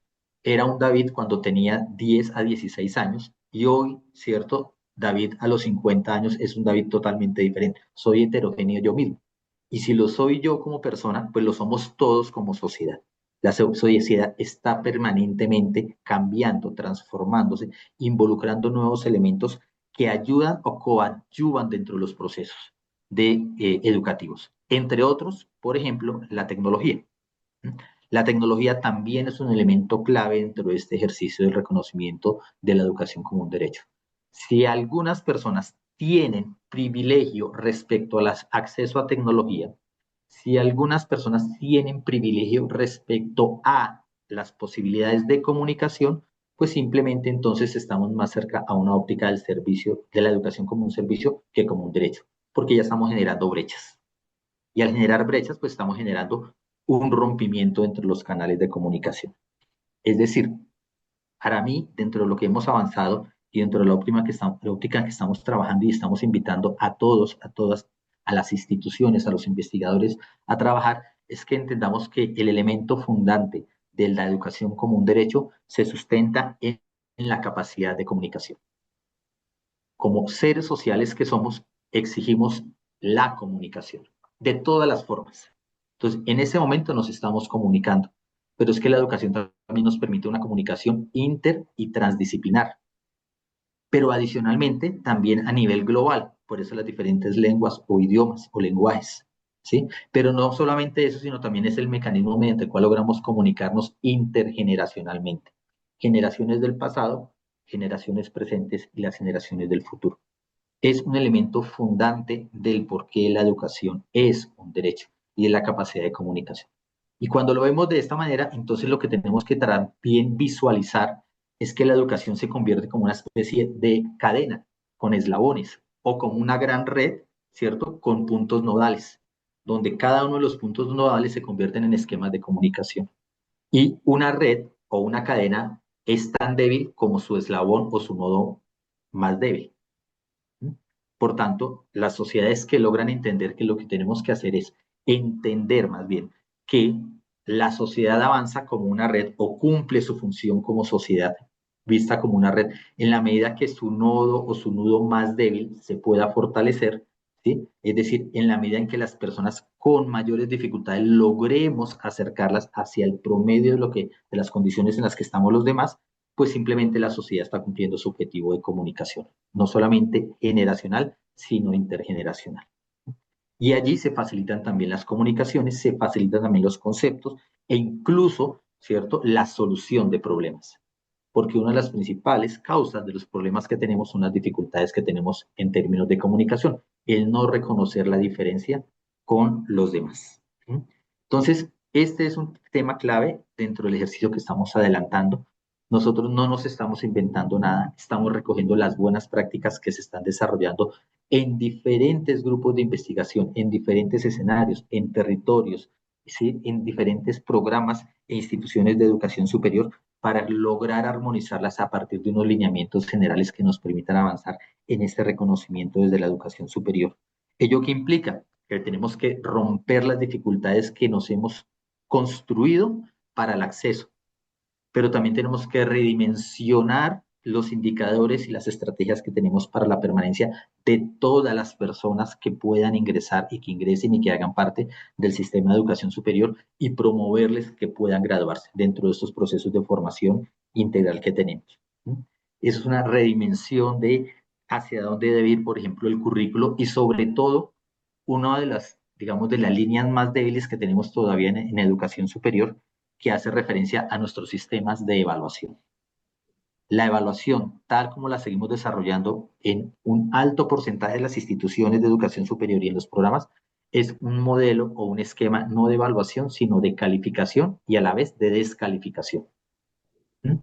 era un David cuando tenía 10 a 16 años y hoy, ¿cierto? David a los 50 años es un David totalmente diferente. Soy heterogéneo yo mismo. Y si lo soy yo como persona, pues lo somos todos como sociedad. La sociedad está permanentemente cambiando, transformándose, involucrando nuevos elementos que ayudan o coadyuvan dentro de los procesos educativos. Entre otros, por ejemplo, la tecnología. La tecnología también es un elemento clave dentro de este ejercicio del reconocimiento de la educación como un derecho. Si algunas personas tienen privilegio respecto al acceso a tecnología, si algunas personas tienen privilegio respecto a las posibilidades de comunicación, pues simplemente entonces estamos más cerca a una óptica del servicio, de la educación como un servicio que como un derecho, porque ya estamos generando brechas. Y al generar brechas, pues estamos generando un rompimiento entre los canales de comunicación. Es decir, para mí, dentro de lo que hemos avanzado y dentro de la óptica que estamos trabajando y estamos invitando a todos, a todas, a las instituciones, a los investigadores a trabajar, es que entendamos que el elemento fundante de la educación como un derecho se sustenta en la capacidad de comunicación. Como seres sociales que somos, exigimos la comunicación de todas las formas. Entonces, en ese momento nos estamos comunicando, pero es que la educación también nos permite una comunicación inter y transdisciplinar, pero adicionalmente también a nivel global, por eso las diferentes lenguas o idiomas o lenguajes, ¿sí? Pero no solamente eso, sino también es el mecanismo mediante el cual logramos comunicarnos intergeneracionalmente. Generaciones del pasado, generaciones presentes y las generaciones del futuro. Es un elemento fundante del por qué la educación es un derecho y es la capacidad de comunicación. Y cuando lo vemos de esta manera, entonces lo que tenemos que también visualizar es que la educación se convierte como una especie de cadena con eslabones o como una gran red, ¿cierto? Con puntos nodales, donde cada uno de los puntos nodales se convierten en esquemas de comunicación. Y una red o una cadena es tan débil como su eslabón o su nodo más débil. Por tanto, las sociedades que logran entender que lo que tenemos que hacer es entender más bien que la sociedad avanza como una red o cumple su función como sociedad vista como una red en la medida que su nodo o su nudo más débil se pueda fortalecer, ¿sí? Es decir, en la medida en que las personas con mayores dificultades logremos acercarlas hacia el promedio de las condiciones en las que estamos los demás, pues simplemente la sociedad está cumpliendo su objetivo de comunicación, no solamente generacional, sino intergeneracional. Y allí se facilitan también las comunicaciones, se facilitan también los conceptos e incluso, ¿cierto?, la solución de problemas. Porque una de las principales causas de los problemas que tenemos son las dificultades que tenemos en términos de comunicación, el no reconocer la diferencia con los demás. Entonces, este es un tema clave dentro del ejercicio que estamos adelantando. Nosotros no nos estamos inventando nada, estamos recogiendo las buenas prácticas que se están desarrollando en diferentes grupos de investigación, en diferentes escenarios, en territorios, ¿sí? En diferentes programas e instituciones de educación superior para lograr armonizarlas a partir de unos lineamientos generales que nos permitan avanzar en este reconocimiento desde la educación superior. ¿Ello qué implica? Que tenemos que romper las dificultades que nos hemos construido para el acceso, pero también tenemos que redimensionar los indicadores y las estrategias que tenemos para la permanencia de todas las personas que puedan ingresar y que ingresen y que hagan parte del sistema de educación superior y promoverles que puedan graduarse dentro de estos procesos de formación integral que tenemos. Eso es una redimensión de hacia dónde debe ir, por ejemplo, el currículo y sobre todo una de las, digamos, de las líneas más débiles que tenemos todavía en educación superior que hace referencia a nuestros sistemas de evaluación. La evaluación, tal como la seguimos desarrollando en un alto porcentaje de las instituciones de educación superior y en los programas, es un modelo o un esquema no de evaluación, sino de calificación y a la vez de descalificación. ¿Mm?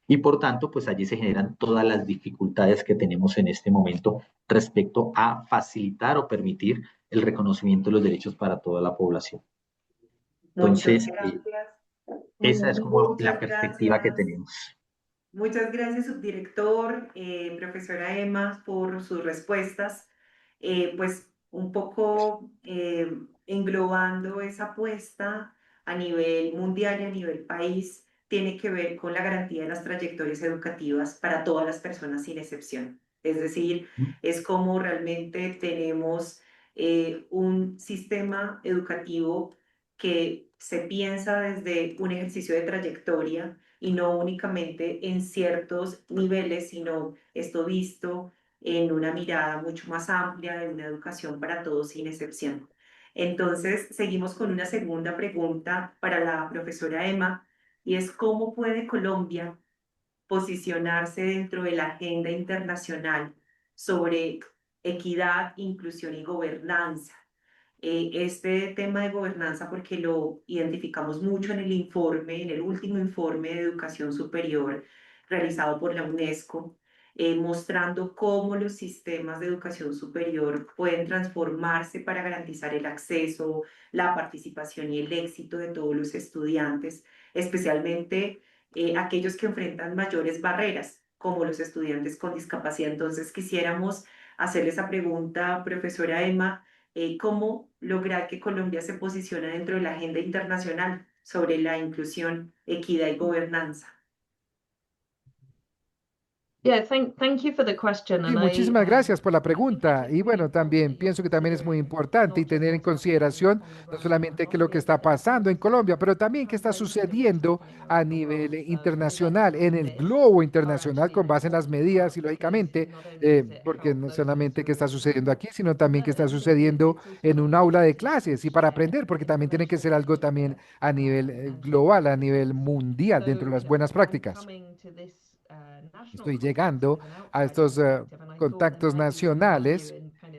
Y por tanto, pues allí se generan todas las dificultades que tenemos en este momento respecto a facilitar o permitir el reconocimiento de los derechos para toda la población. Muchas Entonces, gracias. esa es como la Muchas perspectiva que gracias. tenemos. Muchas gracias, subdirector, profesora Emma, por sus respuestas. Pues un poco englobando esa apuesta a nivel mundial y a nivel país, tiene que ver con la garantía de las trayectorias educativas para todas las personas sin excepción. Es decir, es como realmente tenemos un sistema educativo que se piensa desde un ejercicio de trayectoria y no únicamente en ciertos niveles, sino esto visto en una mirada mucho más amplia de una educación para todos sin excepción. Entonces, seguimos con una segunda pregunta para la profesora Emma, y es ¿cómo puede Colombia posicionarse dentro de la agenda internacional sobre equidad, inclusión y gobernanza? Este tema de gobernanza porque lo identificamos mucho en el informe, en el último informe de educación superior realizado por la UNESCO, mostrando cómo los sistemas de educación superior pueden transformarse para garantizar el acceso, la participación y el éxito de todos los estudiantes, especialmente aquellos que enfrentan mayores barreras, como los estudiantes con discapacidad. Entonces, quisiéramos hacerle esa pregunta, profesora Emma, cómo lograr que Colombia se posicione dentro de la agenda internacional sobre la inclusión, equidad y gobernanza. Yeah, thank you for the question. Sí, And muchísimas gracias por la pregunta. Y bueno, también pienso que también es muy importante y tener en consideración no solamente qué es lo que está pasando en Colombia, pero también qué está sucediendo a nivel internacional, en el globo internacional, con base en las medidas y lógicamente, porque no solamente qué está sucediendo aquí, sino también qué está sucediendo en un aula de clases y para aprender, porque también tiene que ser algo también a nivel global, a nivel mundial, dentro de las buenas prácticas. Estoy llegando a estos contactos nacionales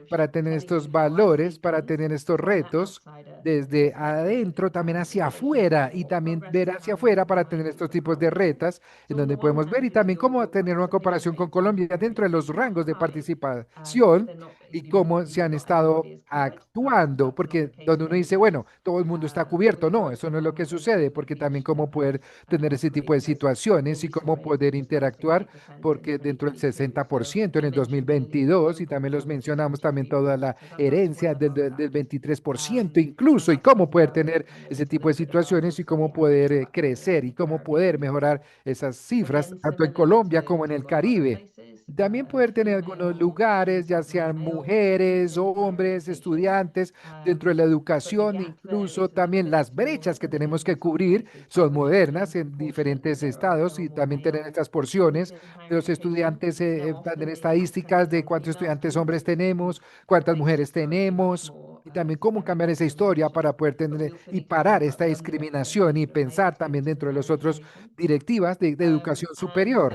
para tener estos valores, para tener estos retos desde adentro también hacia afuera y también ver hacia afuera para tener estos tipos de retas en donde podemos ver y también cómo tener una comparación con Colombia dentro de los rangos de participación y cómo se han estado actuando, porque donde uno dice, bueno, todo el mundo está cubierto, no, eso no es lo que sucede, porque también cómo poder tener ese tipo de situaciones y cómo poder interactuar, porque dentro del 60% en el 2022, y también los mencionamos también toda la herencia del 23% incluso, y cómo poder tener ese tipo de situaciones y cómo poder crecer y cómo poder mejorar esas cifras, tanto en Colombia como en el Caribe. También poder tener algunos lugares, ya sean mujeres, hombres, estudiantes, dentro de la educación, incluso también las brechas que tenemos que cubrir son modernas en diferentes estados y también tener estas porciones de los estudiantes, tener estadísticas de cuántos estudiantes hombres tenemos, cuántas mujeres tenemos. Y también cómo cambiar esa historia para poder tener y parar esta discriminación y pensar también dentro de los otros directivas de educación superior.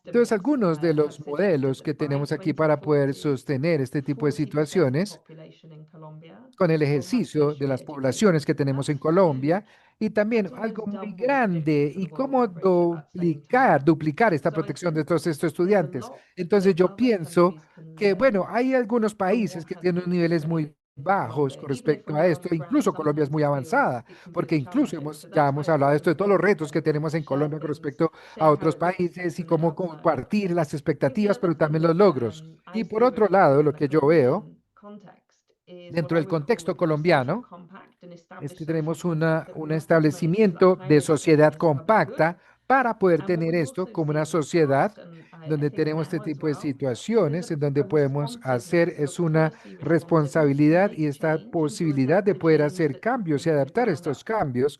Entonces, algunos de los modelos que tenemos aquí para poder sostener este tipo de situaciones con el ejercicio de las poblaciones que tenemos en Colombia y también algo muy grande y cómo duplicar esta protección de todos estos estudiantes. Entonces, yo pienso que, bueno, hay algunos países que tienen niveles muy bajos con respecto a esto, incluso Colombia es muy avanzada, porque incluso ya hemos hablado de esto, de todos los retos que tenemos en Colombia con respecto a otros países y cómo compartir las expectativas, pero también los logros. Y por otro lado, lo que yo veo dentro del contexto colombiano es que tenemos un establecimiento de sociedad compacta para poder tener esto como una sociedad donde tenemos este tipo de situaciones, en donde podemos hacer, es una responsabilidad y esta posibilidad de poder hacer cambios y adaptar estos cambios,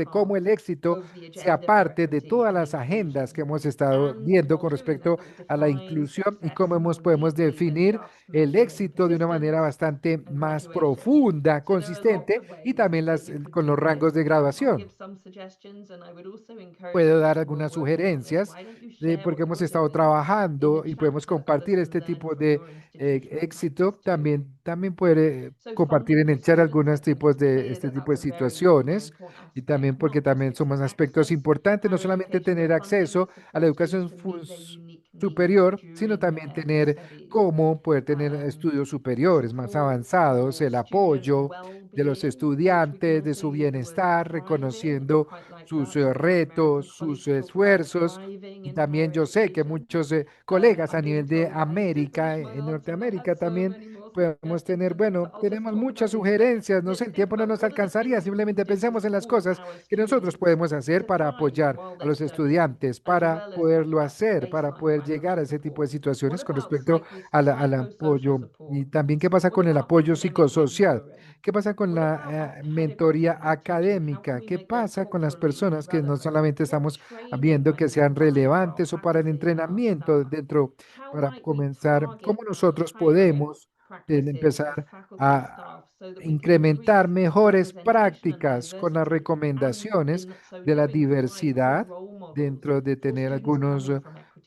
de cómo el éxito sea parte de todas las agendas que hemos estado viendo con respecto a la inclusión y cómo podemos definir el éxito de una manera bastante más profunda, consistente y también con los rangos de graduación. Puedo dar algunas sugerencias porque hemos estado trabajando y podemos compartir este tipo de éxito. También puede compartir en el chat algunos tipos de este tipo de situaciones y también porque también somos aspectos importantes, no solamente tener acceso a la educación superior, sino también tener cómo poder tener estudios superiores más avanzados, el apoyo de los estudiantes, de su bienestar, reconociendo sus retos, sus esfuerzos. Y también yo sé que muchos colegas a nivel de América, en Norteamérica también podemos tener, bueno, tenemos muchas sugerencias, no sé, el tiempo no nos alcanzaría, simplemente pensemos en las cosas que nosotros podemos hacer para apoyar a los estudiantes, para poderlo hacer, para poder llegar a ese tipo de situaciones con respecto al apoyo. Y también qué pasa con el apoyo psicosocial. ¿Qué pasa con la mentoría académica? ¿Qué pasa con las personas que no solamente estamos viendo que sean relevantes o para el entrenamiento dentro, para comenzar, cómo nosotros podemos empezar a incrementar mejores prácticas con las recomendaciones de la diversidad dentro de tener algunos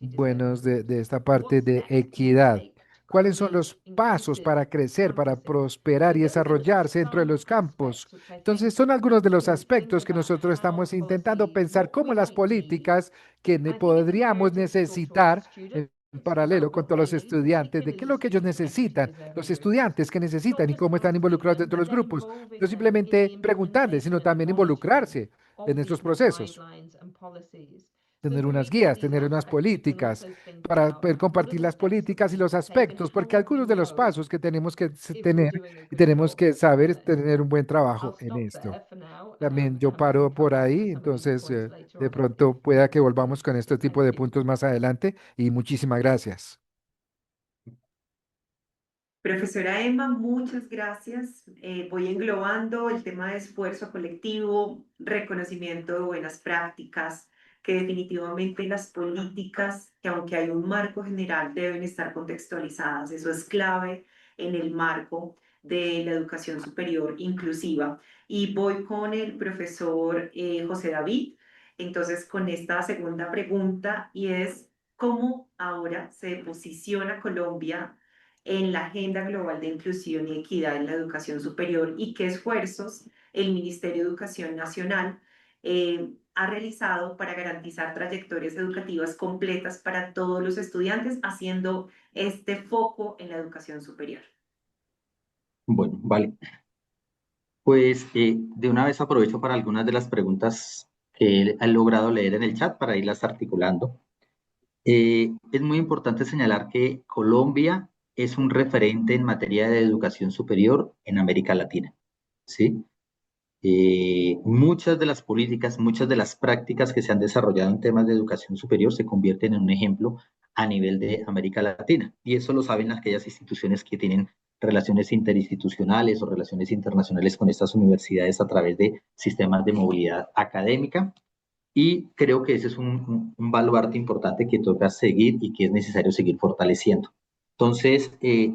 buenos de esta parte de equidad? ¿Cuáles son los pasos para crecer, para prosperar y desarrollarse dentro de los campos? Entonces, son algunos de los aspectos que nosotros estamos intentando pensar como las políticas que podríamos necesitar en paralelo con todos los estudiantes, de qué es lo que ellos necesitan, los estudiantes que necesitan y cómo están involucrados dentro de los grupos. No simplemente preguntarles, sino también involucrarse en estos procesos, tener unas guías, tener unas políticas, para poder compartir las políticas y los aspectos, porque algunos de los pasos que tenemos que tener y tenemos que saber es tener un buen trabajo en esto. También yo paro por ahí, entonces de pronto pueda que volvamos con este tipo de puntos más adelante y muchísimas gracias. Profesora Emma, muchas gracias. Voy englobando el tema de esfuerzo colectivo, reconocimiento de buenas prácticas, que definitivamente las políticas, que aunque hay un marco general, deben estar contextualizadas. Eso es clave en el marco de la educación superior inclusiva. Y voy con el profesor José David. Entonces, con esta segunda pregunta, y es, ¿cómo ahora se posiciona Colombia en la Agenda Global de Inclusión y Equidad en la Educación Superior y qué esfuerzos el Ministerio de Educación Nacional ha realizado para garantizar trayectorias educativas completas para todos los estudiantes, haciendo este foco en la educación superior? Bueno, vale. Pues de una vez aprovecho para algunas de las preguntas que he logrado leer en el chat para irlas articulando. Es muy importante señalar que Colombia es un referente en materia de educación superior en América Latina, ¿sí? Muchas de las políticas, muchas de las prácticas que se han desarrollado en temas de educación superior se convierten en un ejemplo a nivel de América Latina. Y eso lo saben aquellas instituciones que tienen relaciones interinstitucionales o relaciones internacionales con estas universidades a través de sistemas de movilidad académica. Y creo que ese es un baluarte importante que toca seguir y que es necesario seguir fortaleciendo. Entonces, ¿qué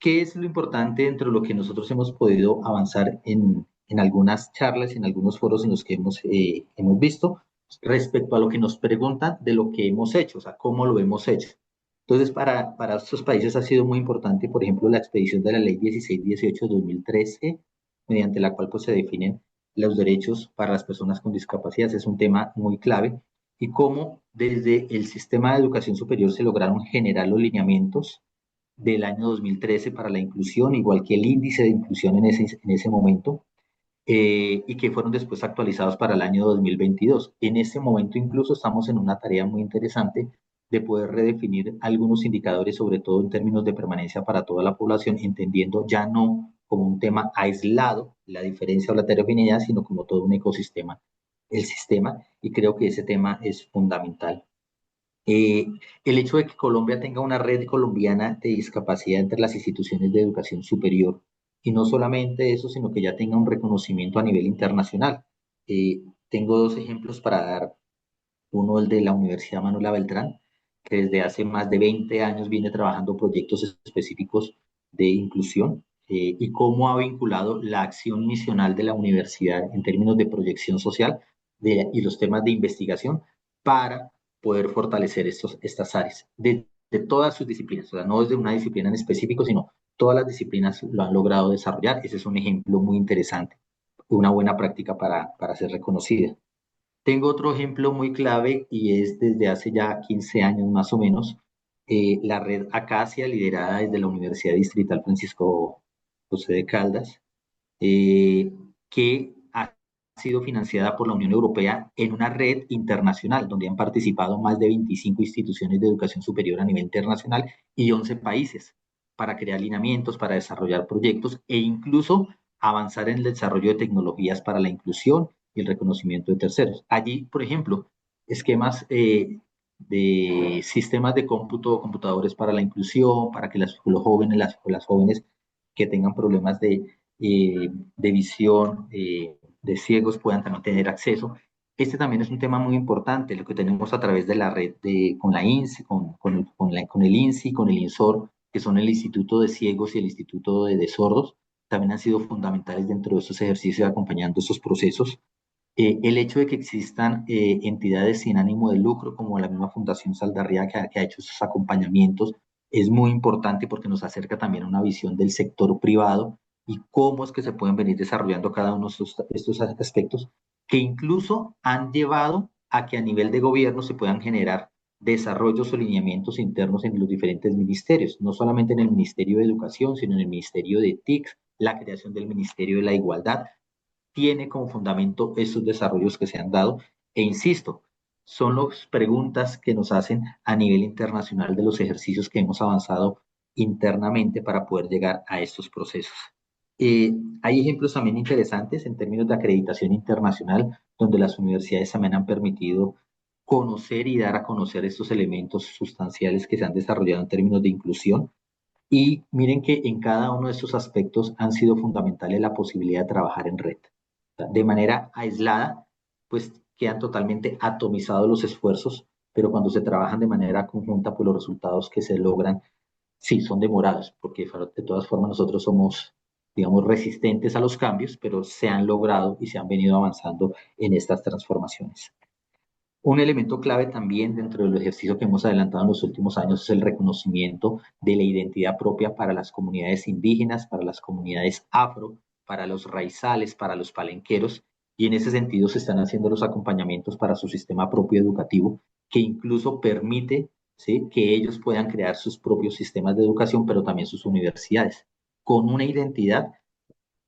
es lo importante dentro de lo que nosotros hemos podido avanzar en algunas charlas, en algunos foros en los que hemos visto respecto a lo que nos preguntan de lo que hemos hecho, o sea, cómo lo hemos hecho? Entonces, para estos países ha sido muy importante, por ejemplo, la expedición de la Ley 1618 de 2013, mediante la cual pues, se definen los derechos para las personas con discapacidad. Es un tema muy clave. Y cómo desde el sistema de educación superior se lograron generar los lineamientos del año 2013 para la inclusión, igual que el índice de inclusión en ese momento, y que fueron después actualizados para el año 2022. En este momento incluso estamos en una tarea muy interesante de poder redefinir algunos indicadores, sobre todo en términos de permanencia para toda la población, entendiendo ya no como un tema aislado, la diferencia o la heterogeneidad, sino como todo un ecosistema, el sistema, y creo que ese tema es fundamental. El hecho de que Colombia tenga una red colombiana de discapacidad entre las instituciones de educación superior, y no solamente eso, sino que ya tenga un reconocimiento a nivel internacional. Tengo dos ejemplos para dar. Uno, el de la Universidad Manuela Beltrán, que desde hace más de 20 años viene trabajando proyectos específicos de inclusión, y cómo ha vinculado la acción misional de la universidad en términos de proyección social y los temas de investigación para poder fortalecer estas áreas de todas sus disciplinas, o sea, no desde una disciplina en específico, sino todas las disciplinas lo han logrado desarrollar. Ese es un ejemplo muy interesante, una buena práctica para ser reconocida. Tengo otro ejemplo muy clave y es desde hace ya 15 años más o menos, la red Acacia, liderada desde la Universidad Distrital Francisco José de Caldas, que ha sido financiada por la Unión Europea en una red internacional donde han participado más de 25 instituciones de educación superior a nivel internacional y 11 países para crear lineamientos, para desarrollar proyectos e incluso avanzar en el desarrollo de tecnologías para la inclusión y el reconocimiento de terceros. Allí, por ejemplo, esquemas de sistemas de cómputo, computadores para la inclusión, para que los jóvenes, las jóvenes que tengan problemas de visión, de ciegos puedan también tener acceso. Este también es un tema muy importante, lo que tenemos a través de la red con la INSI, con el INSI, con el INSOR, que son el Instituto de Ciegos y el Instituto de Sordos, también han sido fundamentales dentro de estos ejercicios acompañando estos procesos. El hecho de que existan entidades sin ánimo de lucro, como la misma Fundación Saldarriaga, que ha hecho estos acompañamientos, es muy importante porque nos acerca también a una visión del sector privado y cómo es que se pueden venir desarrollando cada uno de estos aspectos, que incluso han llevado a que a nivel de gobierno se puedan generar desarrollos o lineamientos internos en los diferentes ministerios, no solamente en el Ministerio de Educación, sino en el Ministerio de TIC, la creación del Ministerio de la Igualdad, tiene como fundamento estos desarrollos que se han dado. E insisto, son las preguntas que nos hacen a nivel internacional de los ejercicios que hemos avanzado internamente para poder llegar a estos procesos. Hay ejemplos también interesantes en términos de acreditación internacional, donde las universidades también han permitido conocer y dar a conocer estos elementos sustanciales que se han desarrollado en términos de inclusión. Y miren que en cada uno de estos aspectos han sido fundamentales la posibilidad de trabajar en red. De manera aislada, pues quedan totalmente atomizados los esfuerzos, pero cuando se trabajan de manera conjunta, pues los resultados que se logran, sí, son demorados, porque de todas formas nosotros somos, digamos, resistentes a los cambios, pero se han logrado y se han venido avanzando en estas transformaciones. Un elemento clave también dentro del ejercicio que hemos adelantado en los últimos años es el reconocimiento de la identidad propia para las comunidades indígenas, para las comunidades afro, para los raizales, para los palenqueros, y en ese sentido se están haciendo los acompañamientos para su sistema propio educativo, que incluso permite, ¿sí?, que ellos puedan crear sus propios sistemas de educación, pero también sus universidades, con una identidad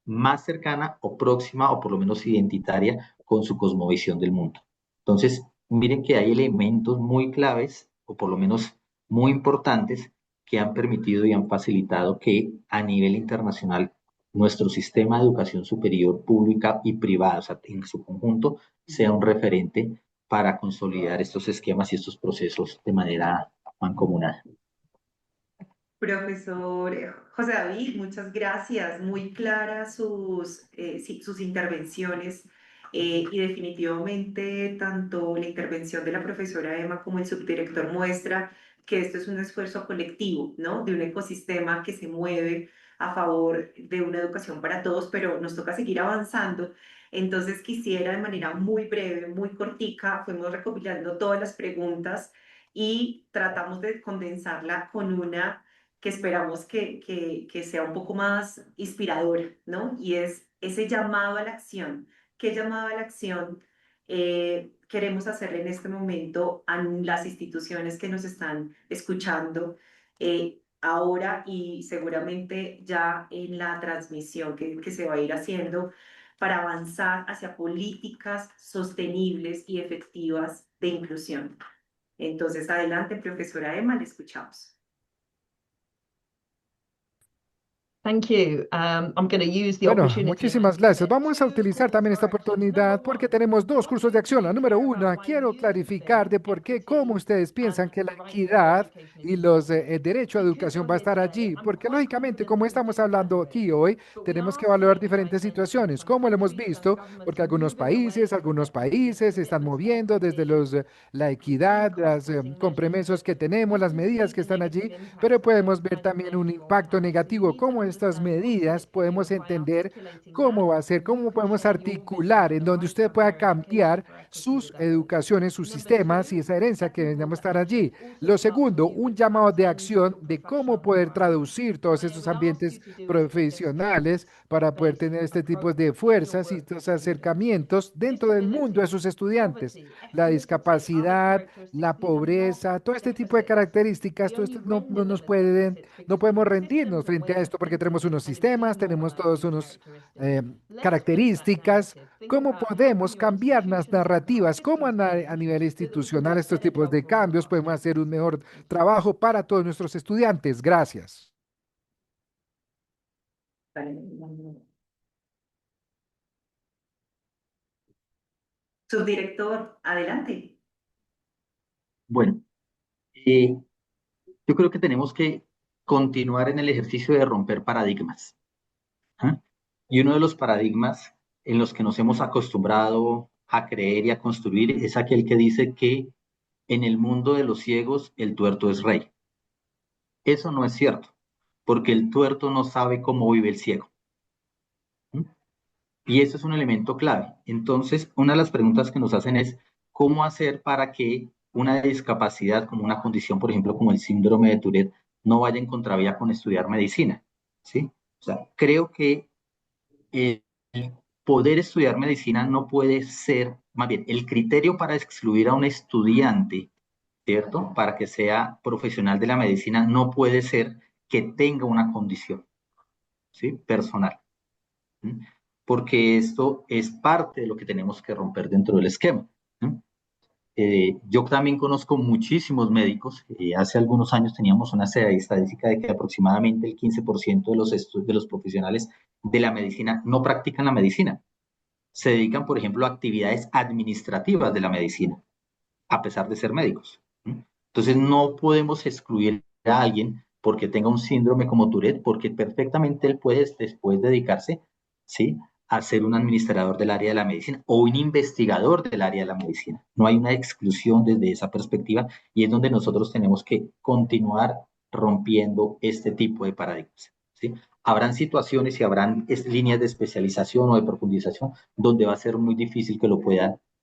más cercana o próxima o por lo menos identitaria con su cosmovisión del mundo. Entonces, miren que hay elementos muy claves o por lo menos muy importantes que han permitido y han facilitado que a nivel internacional nuestro sistema de educación superior pública y privada, o sea, en su conjunto, sea un referente para consolidar estos esquemas y estos procesos de manera mancomunada. Profesor José David, muchas gracias. Muy claras sus intervenciones y definitivamente tanto la intervención de la profesora Emma como el subdirector muestra que esto es un esfuerzo colectivo, ¿no? De un ecosistema que se mueve a favor de una educación para todos, pero nos toca seguir avanzando. Entonces quisiera de manera muy breve, muy cortica, fuimos recopilando todas las preguntas y tratamos de condensarla con una que esperamos que sea un poco más inspiradora, ¿no? Y es ese llamado a la acción. ¿Qué llamado a la acción queremos hacerle en este momento a las instituciones que nos están escuchando ahora y seguramente ya en la transmisión que se va a ir haciendo para avanzar hacia políticas sostenibles y efectivas de inclusión? Entonces, adelante, profesora Emma, le escuchamos. Thank you. I'm going to use the Bueno, opportunity muchísimas gracias. Vamos a utilizar también esta oportunidad porque tenemos dos cursos de acción. La número uno, quiero clarificar de por qué, cómo ustedes piensan que la equidad y los el derecho a educación va a estar allí. Porque lógicamente, como estamos hablando aquí hoy, tenemos que evaluar diferentes situaciones, como lo hemos visto, porque algunos países se están moviendo desde la equidad, las compromisos que tenemos, las medidas que están allí, pero podemos ver también un impacto negativo, cómo estas medidas podemos entender cómo va a ser, cómo podemos articular en donde usted pueda cambiar sus educaciones, sus sistemas y esa herencia que vendamos a estar allí. Lo segundo, un llamado de acción de cómo poder traducir todos estos ambientes profesionales para poder tener este tipo de fuerzas y estos acercamientos dentro del mundo de sus estudiantes. La discapacidad, la pobreza, todo este tipo de características, todo esto no nos pueden, no podemos rendirnos frente a esto porque tenemos unos sistemas, tenemos todos unos características. ¿Cómo podemos cambiar las narrativas? ¿Cómo a nivel institucional estos tipos de cambios podemos hacer un mejor trabajo para todos nuestros estudiantes? Gracias. Subdirector, adelante. Bueno, yo creo que tenemos que continuar en el ejercicio de romper paradigmas. ¿Ah? Y uno de los paradigmas en los que nos hemos acostumbrado a creer y a construir es aquel que dice que en el mundo de los ciegos el tuerto es rey. Eso no es cierto, porque el tuerto no sabe cómo vive el ciego. ¿Mm? Y eso es un elemento clave. Entonces, una de las preguntas que nos hacen es, ¿cómo hacer para que una discapacidad como una condición, por ejemplo, como el síndrome de Tourette, no vaya en contravía con estudiar medicina? ¿Sí? O sea, creo que el poder estudiar medicina no puede ser, más bien, el criterio para excluir a un estudiante, ¿cierto? Para que sea profesional de la medicina, no puede ser que tenga una condición, ¿sí? Personal. ¿Sí? Porque esto es parte de lo que tenemos que romper dentro del esquema. ¿Sí? Yo también conozco muchísimos médicos. Hace algunos años teníamos una estadística de que aproximadamente el 15% de los profesionales de la medicina no practican la medicina. Se dedican, por ejemplo, a actividades administrativas de la medicina, a pesar de ser médicos. Entonces, no podemos excluir a alguien porque tenga un síndrome como Tourette, porque perfectamente él puede después dedicarse, ¿sí?, a ser un administrador del área de la medicina o un investigador del área de la medicina. No hay una exclusión desde esa perspectiva y es donde nosotros tenemos que continuar rompiendo este tipo de paradigmas, ¿sí? Habrán situaciones y habrán líneas de especialización o de profundización donde va a ser muy difícil que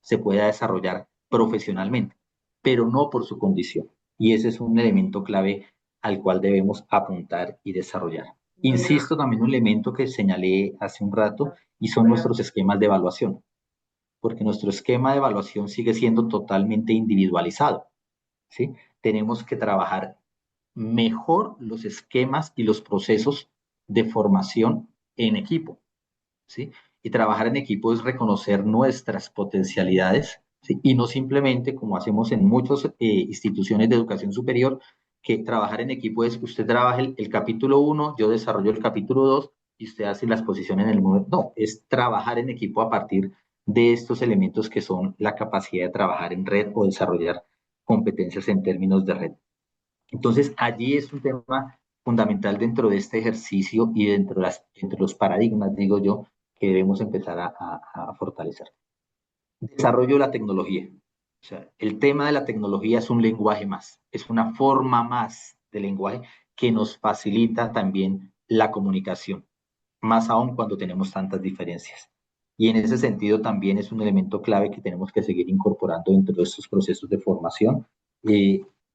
se pueda desarrollar profesionalmente, pero no por su condición. Y ese es un elemento clave al cual debemos apuntar y desarrollar. Insisto también un elemento que señalé hace un rato y son nuestros esquemas de evaluación, porque nuestro esquema de evaluación sigue siendo totalmente individualizado, ¿sí? Tenemos que trabajar mejor los esquemas y los procesos de formación en equipo, ¿sí? Y trabajar en equipo es reconocer nuestras potencialidades, ¿sí? Y no simplemente, como hacemos en muchas instituciones de educación superior, que trabajar en equipo es usted trabaja el capítulo 1, yo desarrollo el capítulo 2 y usted hace la exposición en el momento. No, es trabajar en equipo a partir de estos elementos que son la capacidad de trabajar en red o desarrollar competencias en términos de red. Entonces, allí es un tema fundamental dentro de este ejercicio y entre los paradigmas, digo yo, que debemos empezar a fortalecer. Desarrollo de la tecnología. O sea, el tema de la tecnología es un lenguaje más, es una forma más de lenguaje que nos facilita también la comunicación, más aún cuando tenemos tantas diferencias. Y en ese sentido también es un elemento clave que tenemos que seguir incorporando dentro de estos procesos de formación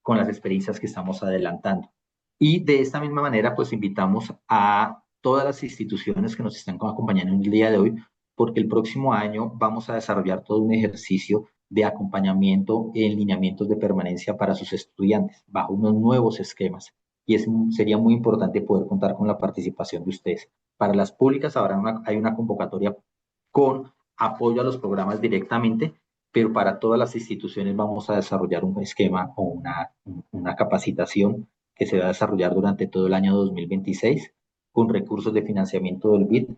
con las experiencias que estamos adelantando. Y de esta misma manera, pues invitamos a todas las instituciones que nos están acompañando en el día de hoy, porque el próximo año vamos a desarrollar todo un ejercicio de acompañamiento en lineamientos de permanencia para sus estudiantes, bajo unos nuevos esquemas. Y sería muy importante poder contar con la participación de ustedes. Para las públicas hay una convocatoria con apoyo a los programas directamente, pero para todas las instituciones vamos a desarrollar un esquema o una capacitación que se va a desarrollar durante todo el año 2026 con recursos de financiamiento del BID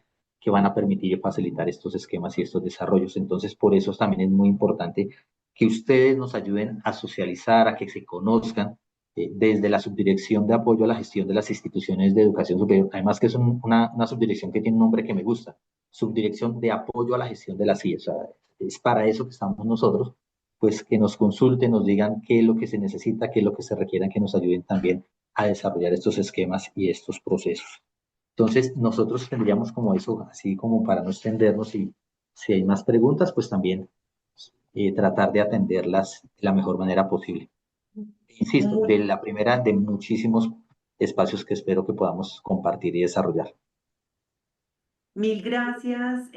que van a permitir y facilitar estos esquemas y estos desarrollos. Entonces, por eso también es muy importante que ustedes nos ayuden a socializar, a que se conozcan desde la Subdirección de Apoyo a la Gestión de las Instituciones de Educación Superior. Además que es una subdirección que tiene un nombre que me gusta, Subdirección de Apoyo a la Gestión de la CIE. O sea, es para eso que estamos nosotros, pues que nos consulten, nos digan qué es lo que se necesita, qué es lo que se requiera, que nos ayuden también a desarrollar estos esquemas y estos procesos. Entonces, nosotros tendríamos como eso, así como para no extendernos y si hay más preguntas, pues también tratar de atenderlas de la mejor manera posible. Insisto, Muy, de la primera de muchísimos espacios que espero que podamos compartir y desarrollar. Mil gracias,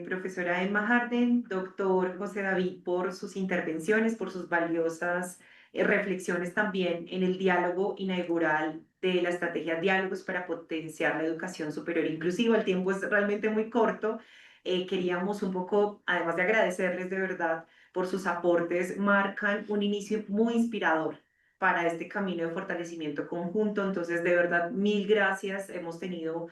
profesora Emma Harden, doctor José David, por sus intervenciones, por sus valiosas reflexiones también en el diálogo inaugural de la estrategia Diálogos para potenciar la educación superior inclusiva. El tiempo es realmente muy corto. Queríamos un poco, además de agradecerles de verdad por sus aportes, marcan un inicio muy inspirador para este camino de fortalecimiento conjunto. Entonces, de verdad, mil gracias. Hemos tenido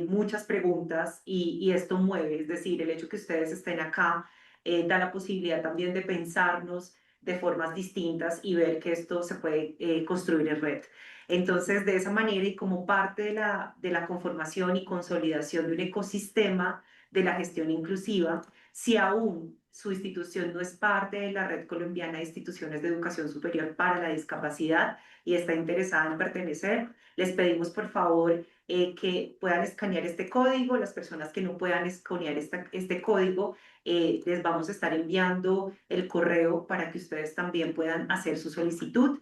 muchas preguntas y esto mueve, es decir, el hecho que ustedes estén acá da la posibilidad también de pensarnos de formas distintas y ver que esto se puede construir en red. Entonces, de esa manera y como parte de la conformación y consolidación de un ecosistema de la gestión inclusiva, si aún su institución no es parte de la Red Colombiana de Instituciones de Educación Superior para la Discapacidad y está interesada en pertenecer, les pedimos por favor que puedan escanear este código. Las personas que no puedan escanear este código, les vamos a estar enviando el correo para que ustedes también puedan hacer su solicitud.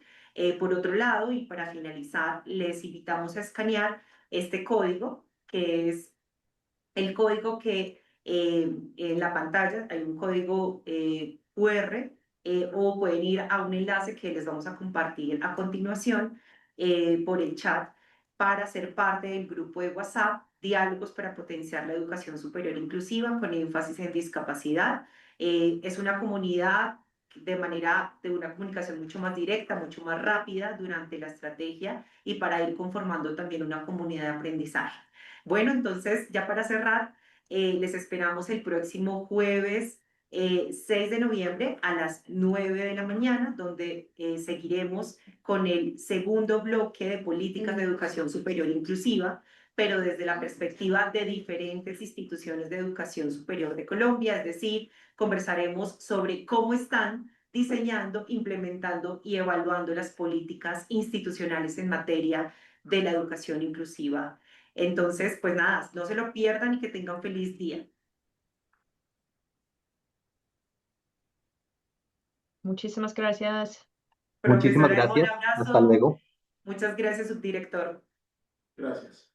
Por otro lado, y para finalizar, les invitamos a escanear este código, que es el código que en la pantalla hay un código QR, o pueden ir a un enlace que les vamos a compartir a continuación por el chat para ser parte del grupo de WhatsApp Diálogos para potenciar la educación superior inclusiva con énfasis en discapacidad. Es una comunidad de una comunicación mucho más directa, mucho más rápida durante la estrategia y para ir conformando también una comunidad de aprendizaje. Bueno, entonces, ya para cerrar, les esperamos el próximo jueves 6 de noviembre a las 9 de la mañana, donde seguiremos con el segundo bloque de políticas de educación superior inclusiva, pero desde la perspectiva de diferentes instituciones de educación superior de Colombia, es decir, conversaremos sobre cómo están diseñando, implementando y evaluando las políticas institucionales en materia de la educación inclusiva. Entonces, pues nada, no se lo pierdan y que tengan un feliz día. Muchísimas gracias. Muchísimas Profesora Emma, un gracias. Hasta abrazo. luego. Muchas gracias, subdirector. Gracias.